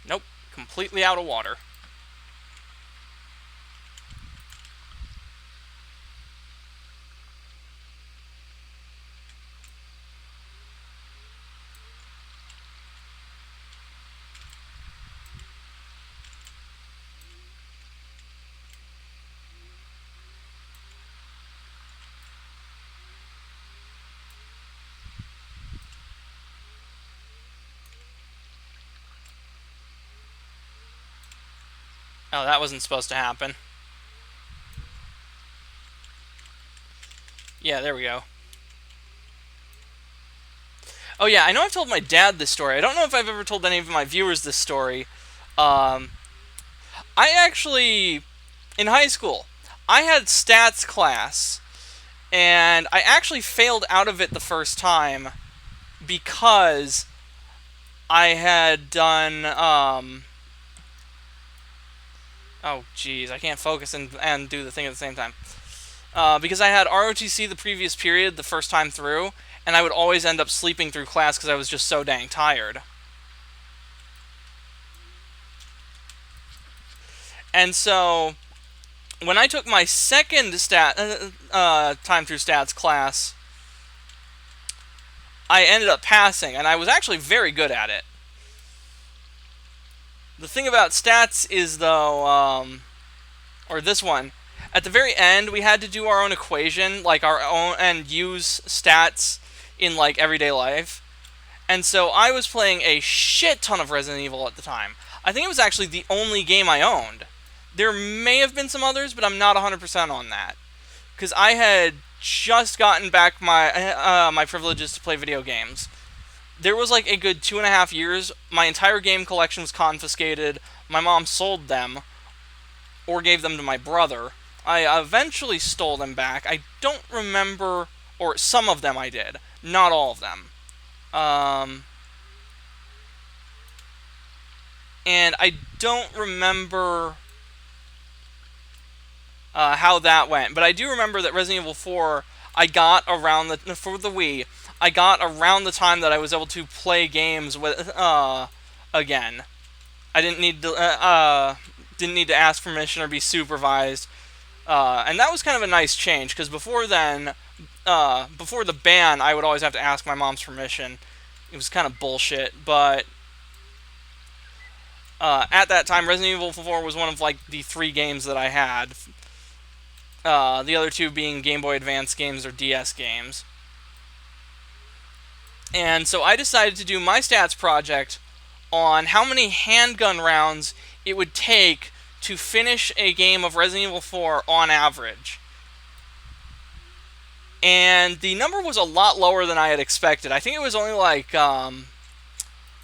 Nope, completely out of water. Oh, that wasn't supposed to happen. Yeah, there we go. Oh yeah, I know I've told my dad this story. I don't know if I've ever told any of my viewers this story. Um, I actually, in high school, I had stats class, and I actually failed out of it the first time because I had done, oh, jeez, I can't focus and do the thing at the same time. Because I had ROTC the previous period the first time through, and I would always end up sleeping through class because I was just so dang tired. And so, when I took my second time through stats class, I ended up passing, and I was actually very good at it. The thing about stats is, though, or this one, at the very end, we had to do our own equation, like our own, and use stats in, like, everyday life. And so I was playing a shit ton of Resident Evil at the time. I think it was actually the only game I owned. There may have been some others, but I'm not 100% on that. Because I had just gotten back my privileges to play video games. There was like a good 2.5 years. My entire game collection was confiscated. My mom sold them, or gave them to my brother. I eventually stole them back. I don't remember, or some of them I did. Not all of them. And I don't remember how that went, but I do remember that Resident Evil 4 I got around for the Wii. I got around the time that I was able to play games with again. I didn't need to ask permission or be supervised, and that was kind of a nice change because before then, before the ban, I would always have to ask my mom's permission. It was kind of bullshit, but at that time, Resident Evil 4 was one of like the 3 games that I had. The other 2 being Game Boy Advance games or DS games. And so I decided to do my stats project on how many handgun rounds it would take to finish a game of Resident Evil 4 on average. And the number was a lot lower than I had expected. I think it was only like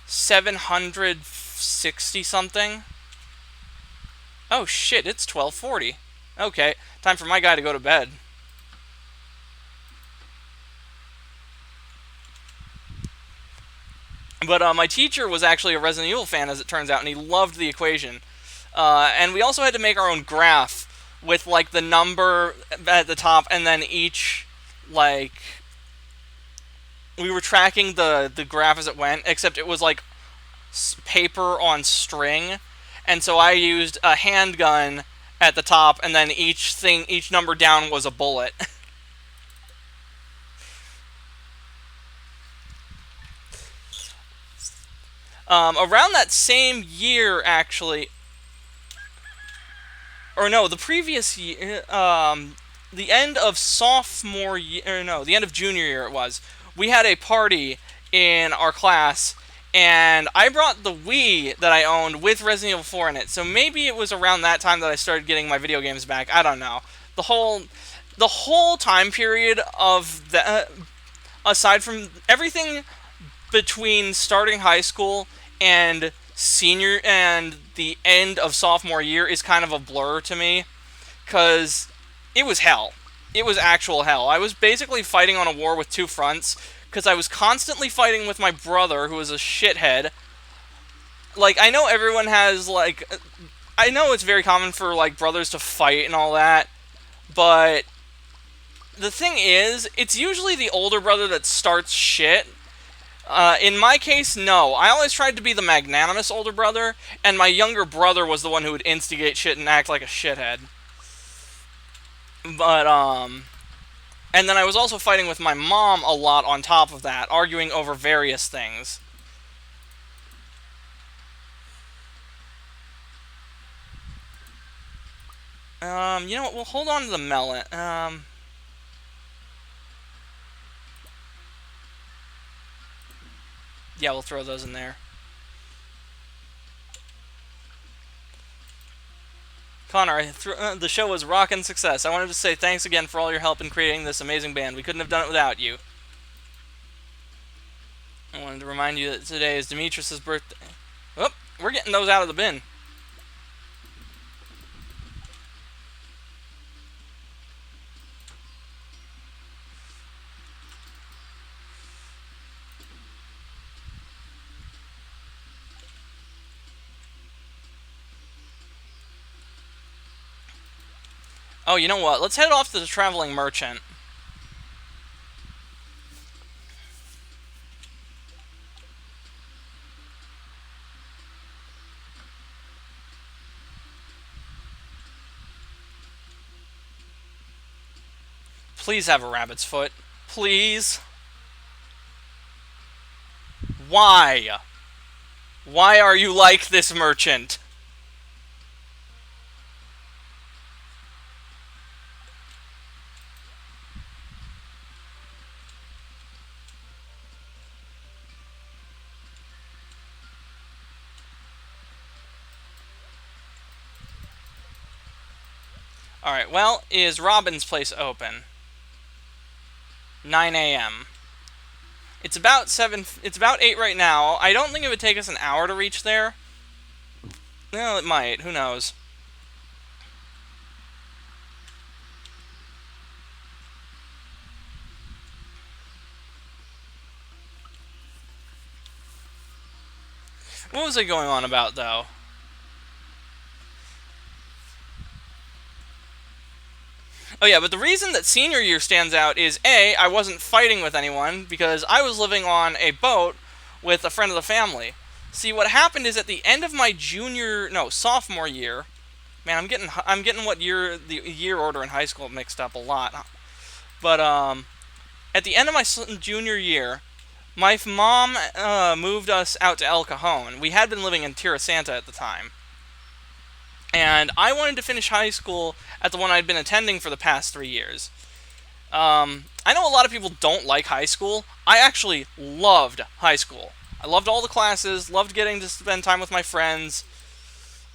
760 something. Oh shit, it's 12:40. Okay, time for my guy to go to bed. But my teacher was actually a Resident Evil fan, as it turns out, and he loved the equation. And we also had to make our own graph with, like, the number at the top, and then each, like... We were tracking the graph as it went, except it was, like, paper on string. And so I used a handgun at the top, and then each number down was a bullet. Around that same year, actually, or no, the previous year, the end of sophomore year, or no, the end of junior year it was, we had a party in our class, and I brought the Wii that I owned with Resident Evil 4 in it, so maybe it was around that time that I started getting my video games back. I don't know. The whole time period of the, aside from everything between starting high school and senior and the end of sophomore year is kind of a blur to me, because it was hell. It was actual hell. I was basically fighting on a war with 2 fronts, because I was constantly fighting with my brother, who was a shithead. Like, I know everyone has, like... I know it's very common for, like, brothers to fight and all that, but the thing is, it's usually the older brother that starts shit. In my case, no. I always tried to be the magnanimous older brother, and my younger brother was the one who would instigate shit and act like a shithead. But, and then I was also fighting with my mom a lot on top of that, arguing over various things. You know what, we'll hold on to the melon. Yeah, we'll throw those in there. Connor, the show was rockin' success. I wanted to say thanks again for all your help in creating this amazing band. We couldn't have done it without you. I wanted to remind you that today is Demetrius' birthday. Oh, we're getting those out of the bin. Oh, you know what? Let's head off to the traveling merchant. Please have a rabbit's foot. Please. Why? Why are you like this, merchant? Alright, well, is Robin's place open? 9 a.m. It's about 7... It's about 8 right now. I don't think it would take us an hour to reach there. Well, it might. Who knows? What was I going on about, though? Oh yeah, but the reason that senior year stands out is A, I wasn't fighting with anyone because I was living on a boat with a friend of the family. See, what happened is at the end of my sophomore year, man, I'm getting what year the year order in high school mixed up a lot. But at the end of my junior year, my mom moved us out to El Cajon. We had been living in Tierra Santa at the time. And I wanted to finish high school at the one I'd been attending for the past 3 years. I know a lot of people don't like high school. I actually loved high school. I loved all the classes, loved getting to spend time with my friends.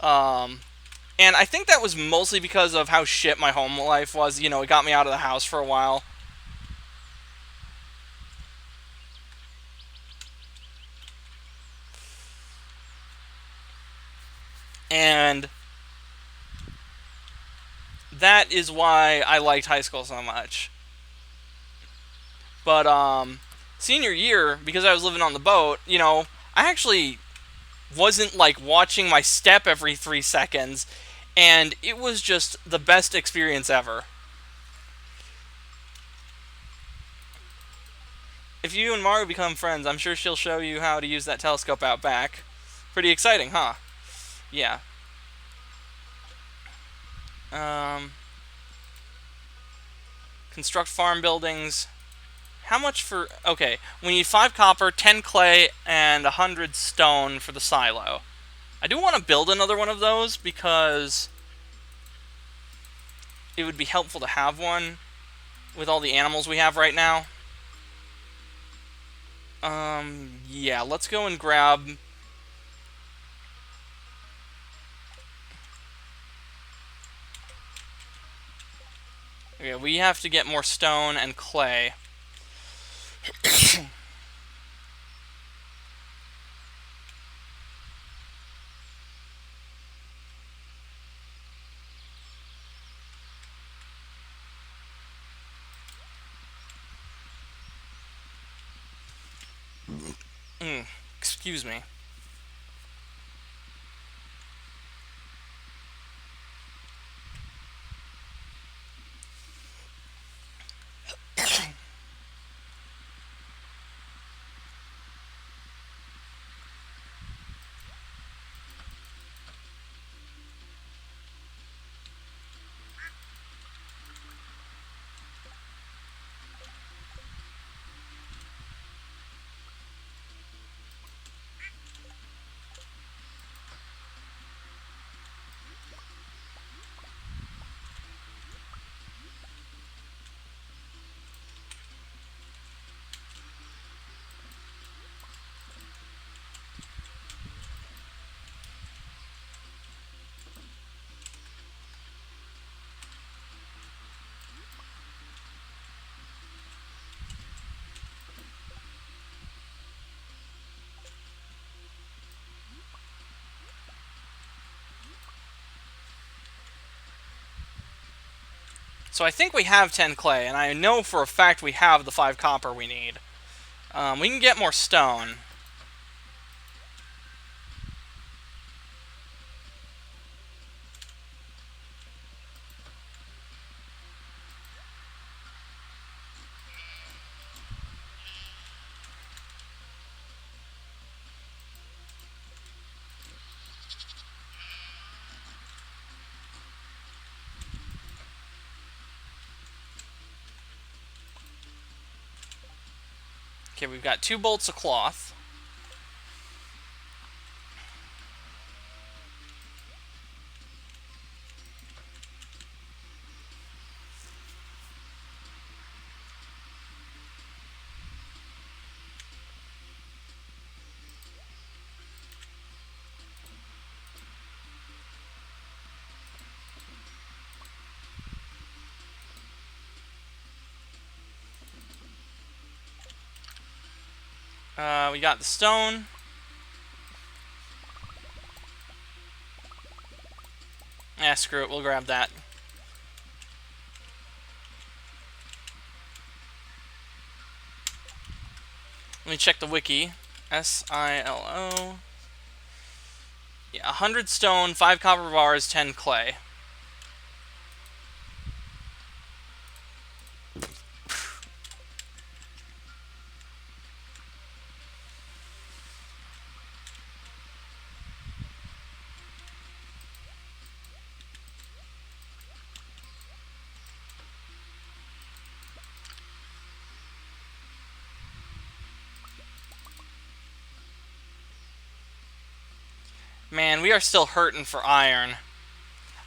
And I think that was mostly because of how shit my home life was. You know, it got me out of the house for a while. And that is why I liked high school so much. But senior year, because I was living on the boat, you know, I actually wasn't like watching my step every 3 seconds, and it was just the best experience ever. If you and Maru become friends, I'm sure she'll show you how to use that telescope out back. Pretty exciting, huh? Yeah. Um, construct farm buildings. How much for... Okay, we need 5 copper, 10 clay, and 100 stone for the silo. I do want to build another one of those because it would be helpful to have one with all the animals we have right now. Yeah, let's go and grab... Okay, we have to get more stone and clay. Excuse me. So I think we have 10 clay, and I know for a fact we have the 5 copper we need. We can get more stone. Okay, we've got 2 bolts of cloth. We got the stone. Screw it, we'll grab that. Let me check the wiki. SILO. Yeah, 100 stone, 5 copper bars, 10 clay. Man, we are still hurting for iron.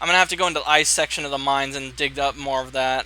I'm gonna have to go into the ice section of the mines and dig up more of that.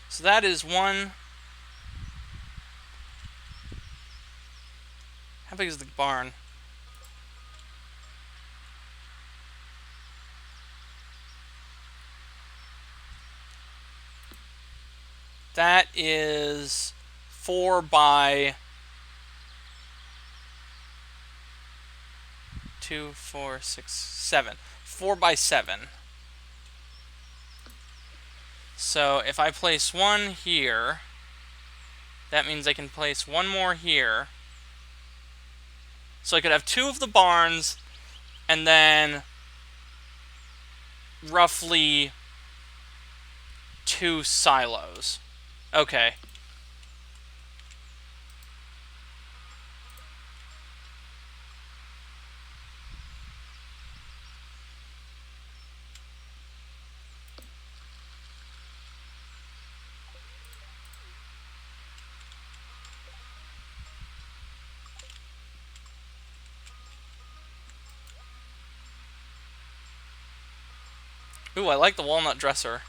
So that is one. How big is the barn? That is 4 by 2, 4, 6, 7. 4 by 7. So if I place one here, that means I can place one more here. So I could have 2 of the barns, and then roughly 2 silos. Okay. Ooh, I like the walnut dresser.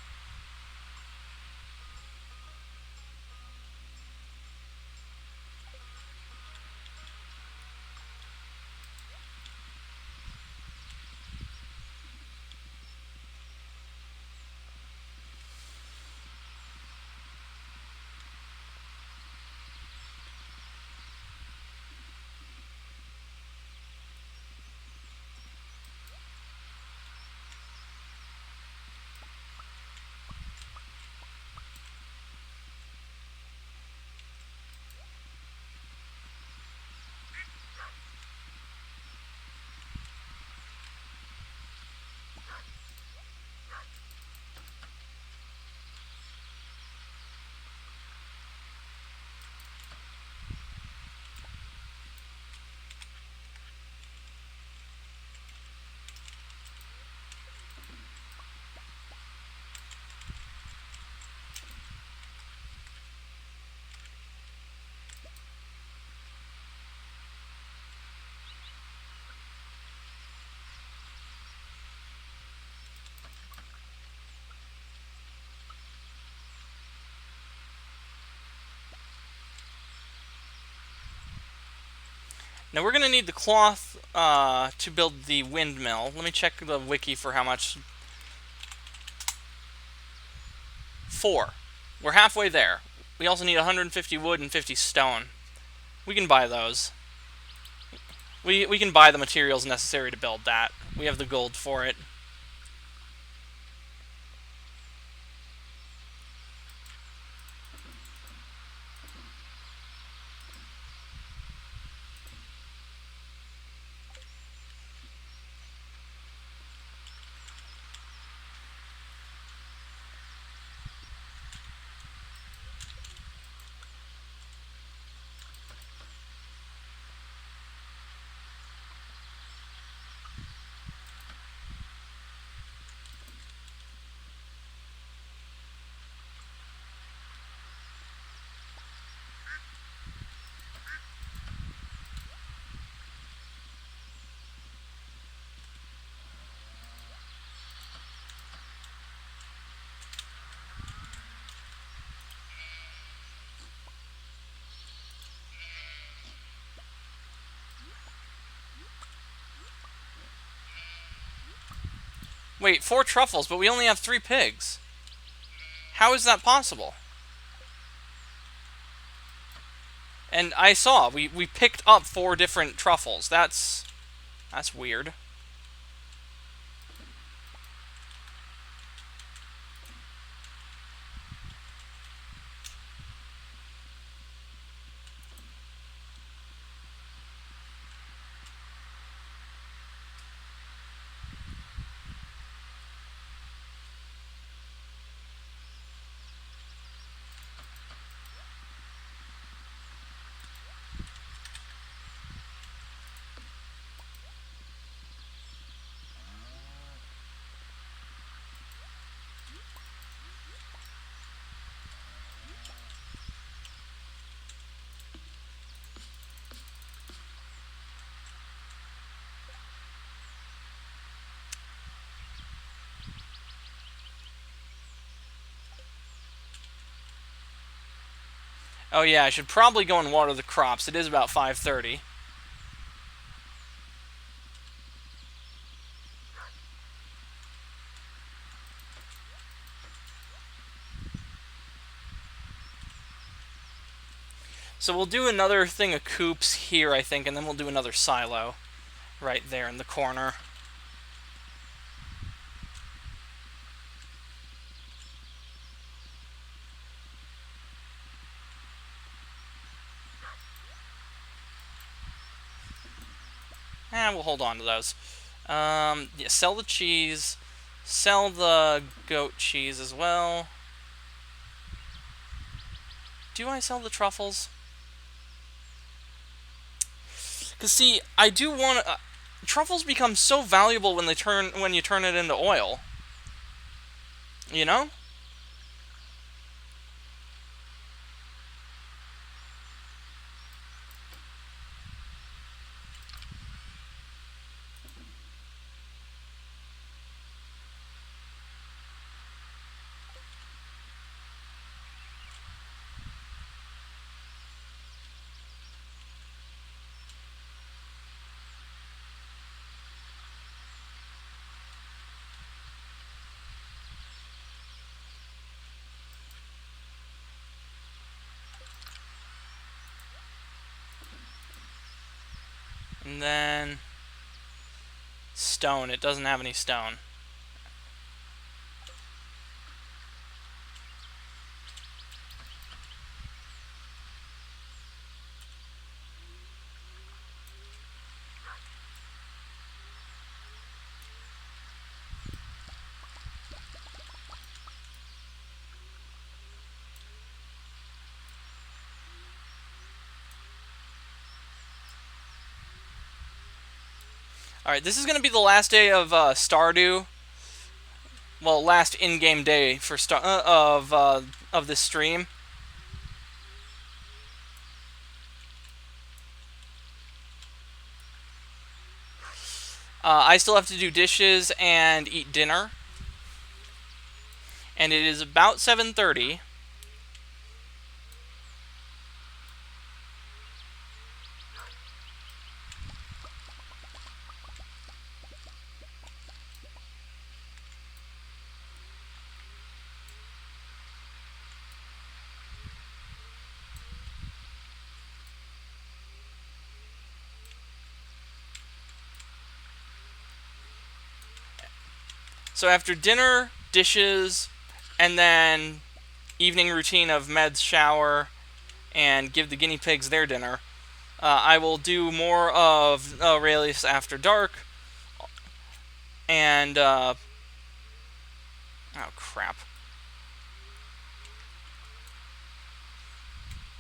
Now we're going to need the cloth to build the windmill. Let me check the wiki for how much. 4. We're halfway there. We also need 150 wood and 50 stone. We can buy those. We can buy the materials necessary to build that. We have the gold for it. Wait, 4 truffles, but we only have 3 pigs. How is that possible? And I saw, we picked up 4 different truffles. That's weird. Oh yeah, I should probably go and water the crops. It is about 5:30. So we'll do another thing of coops here, I think, and then we'll do another silo right there in the corner. And we'll hold on to those. Yeah, sell the cheese. Sell the goat cheese as well. Do I sell the truffles? Because see, I do want to... truffles become so valuable when you turn it into oil. You know? And then... stone. It doesn't have any stone. Alright, this is going to be the last day of Stardew. Well, last in-game day for of this stream. I still have to do dishes and eat dinner. And it is about 7:30. So after dinner, dishes, and then evening routine of meds, shower, and give the guinea pigs their dinner, I will do more of Aurelius After Dark, and, oh crap.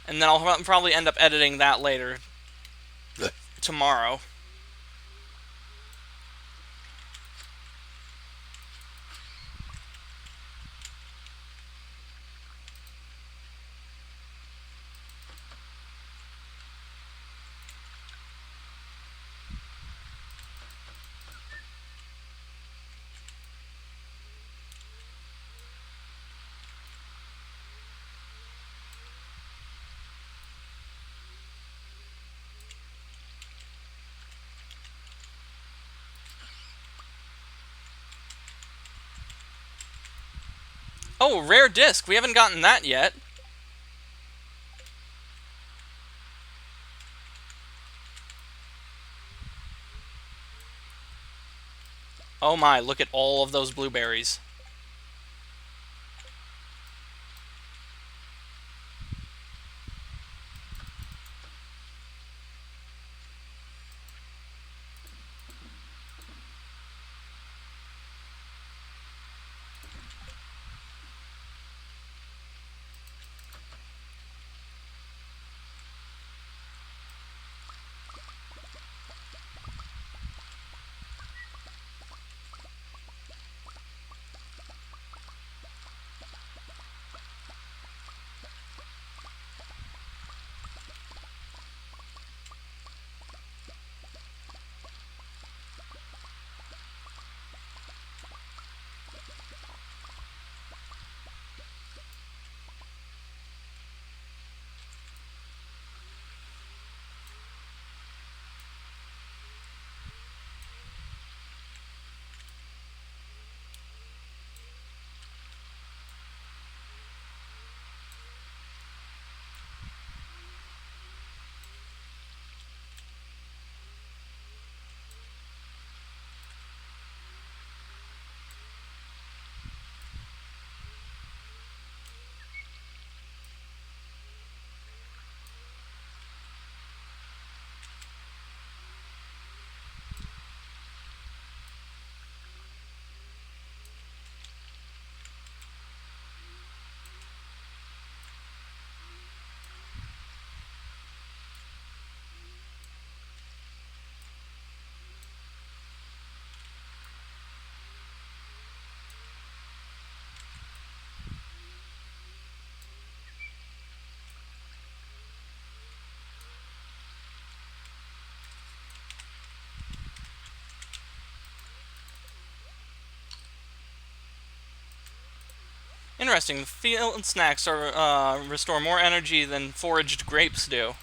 And then I'll probably end up editing that later, tomorrow. Oh, rare disc. We haven't gotten that yet. Oh my, look at all of those blueberries. Interesting. The field snacks restore more energy than foraged grapes do.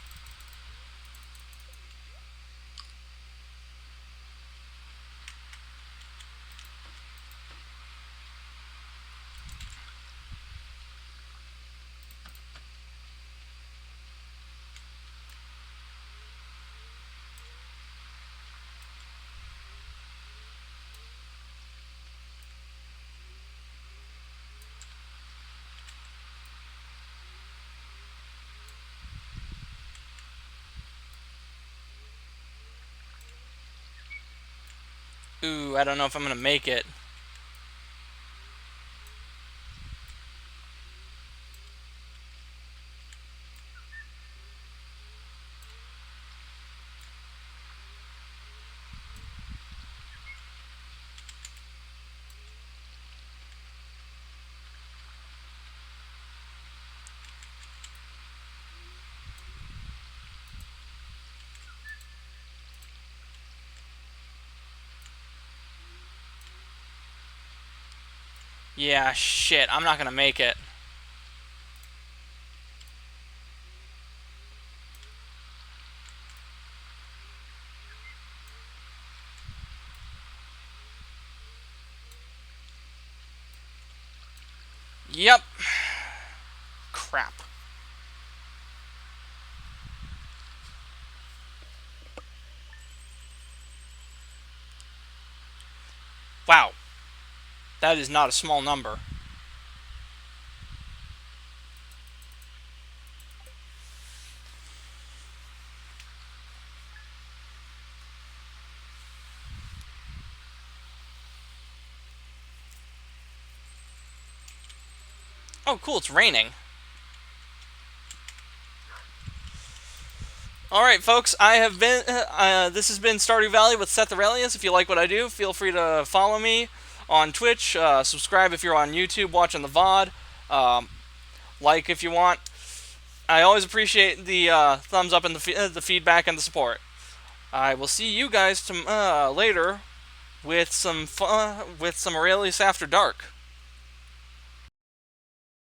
Ooh, I don't know if I'm gonna make it. Yeah, shit, I'm not gonna make it. Yep. Crap. Wow. That is not a small number. Oh, cool, it's raining. Alright, folks, I have been, this has been Stardew Valley with Seth Aurelius. If you like what I do, feel free to follow me on Twitch, subscribe if you're on YouTube watching the VOD, like if you want. I always appreciate the thumbs up and the feedback and the support. I will see you guys later with some Aurelius After Dark.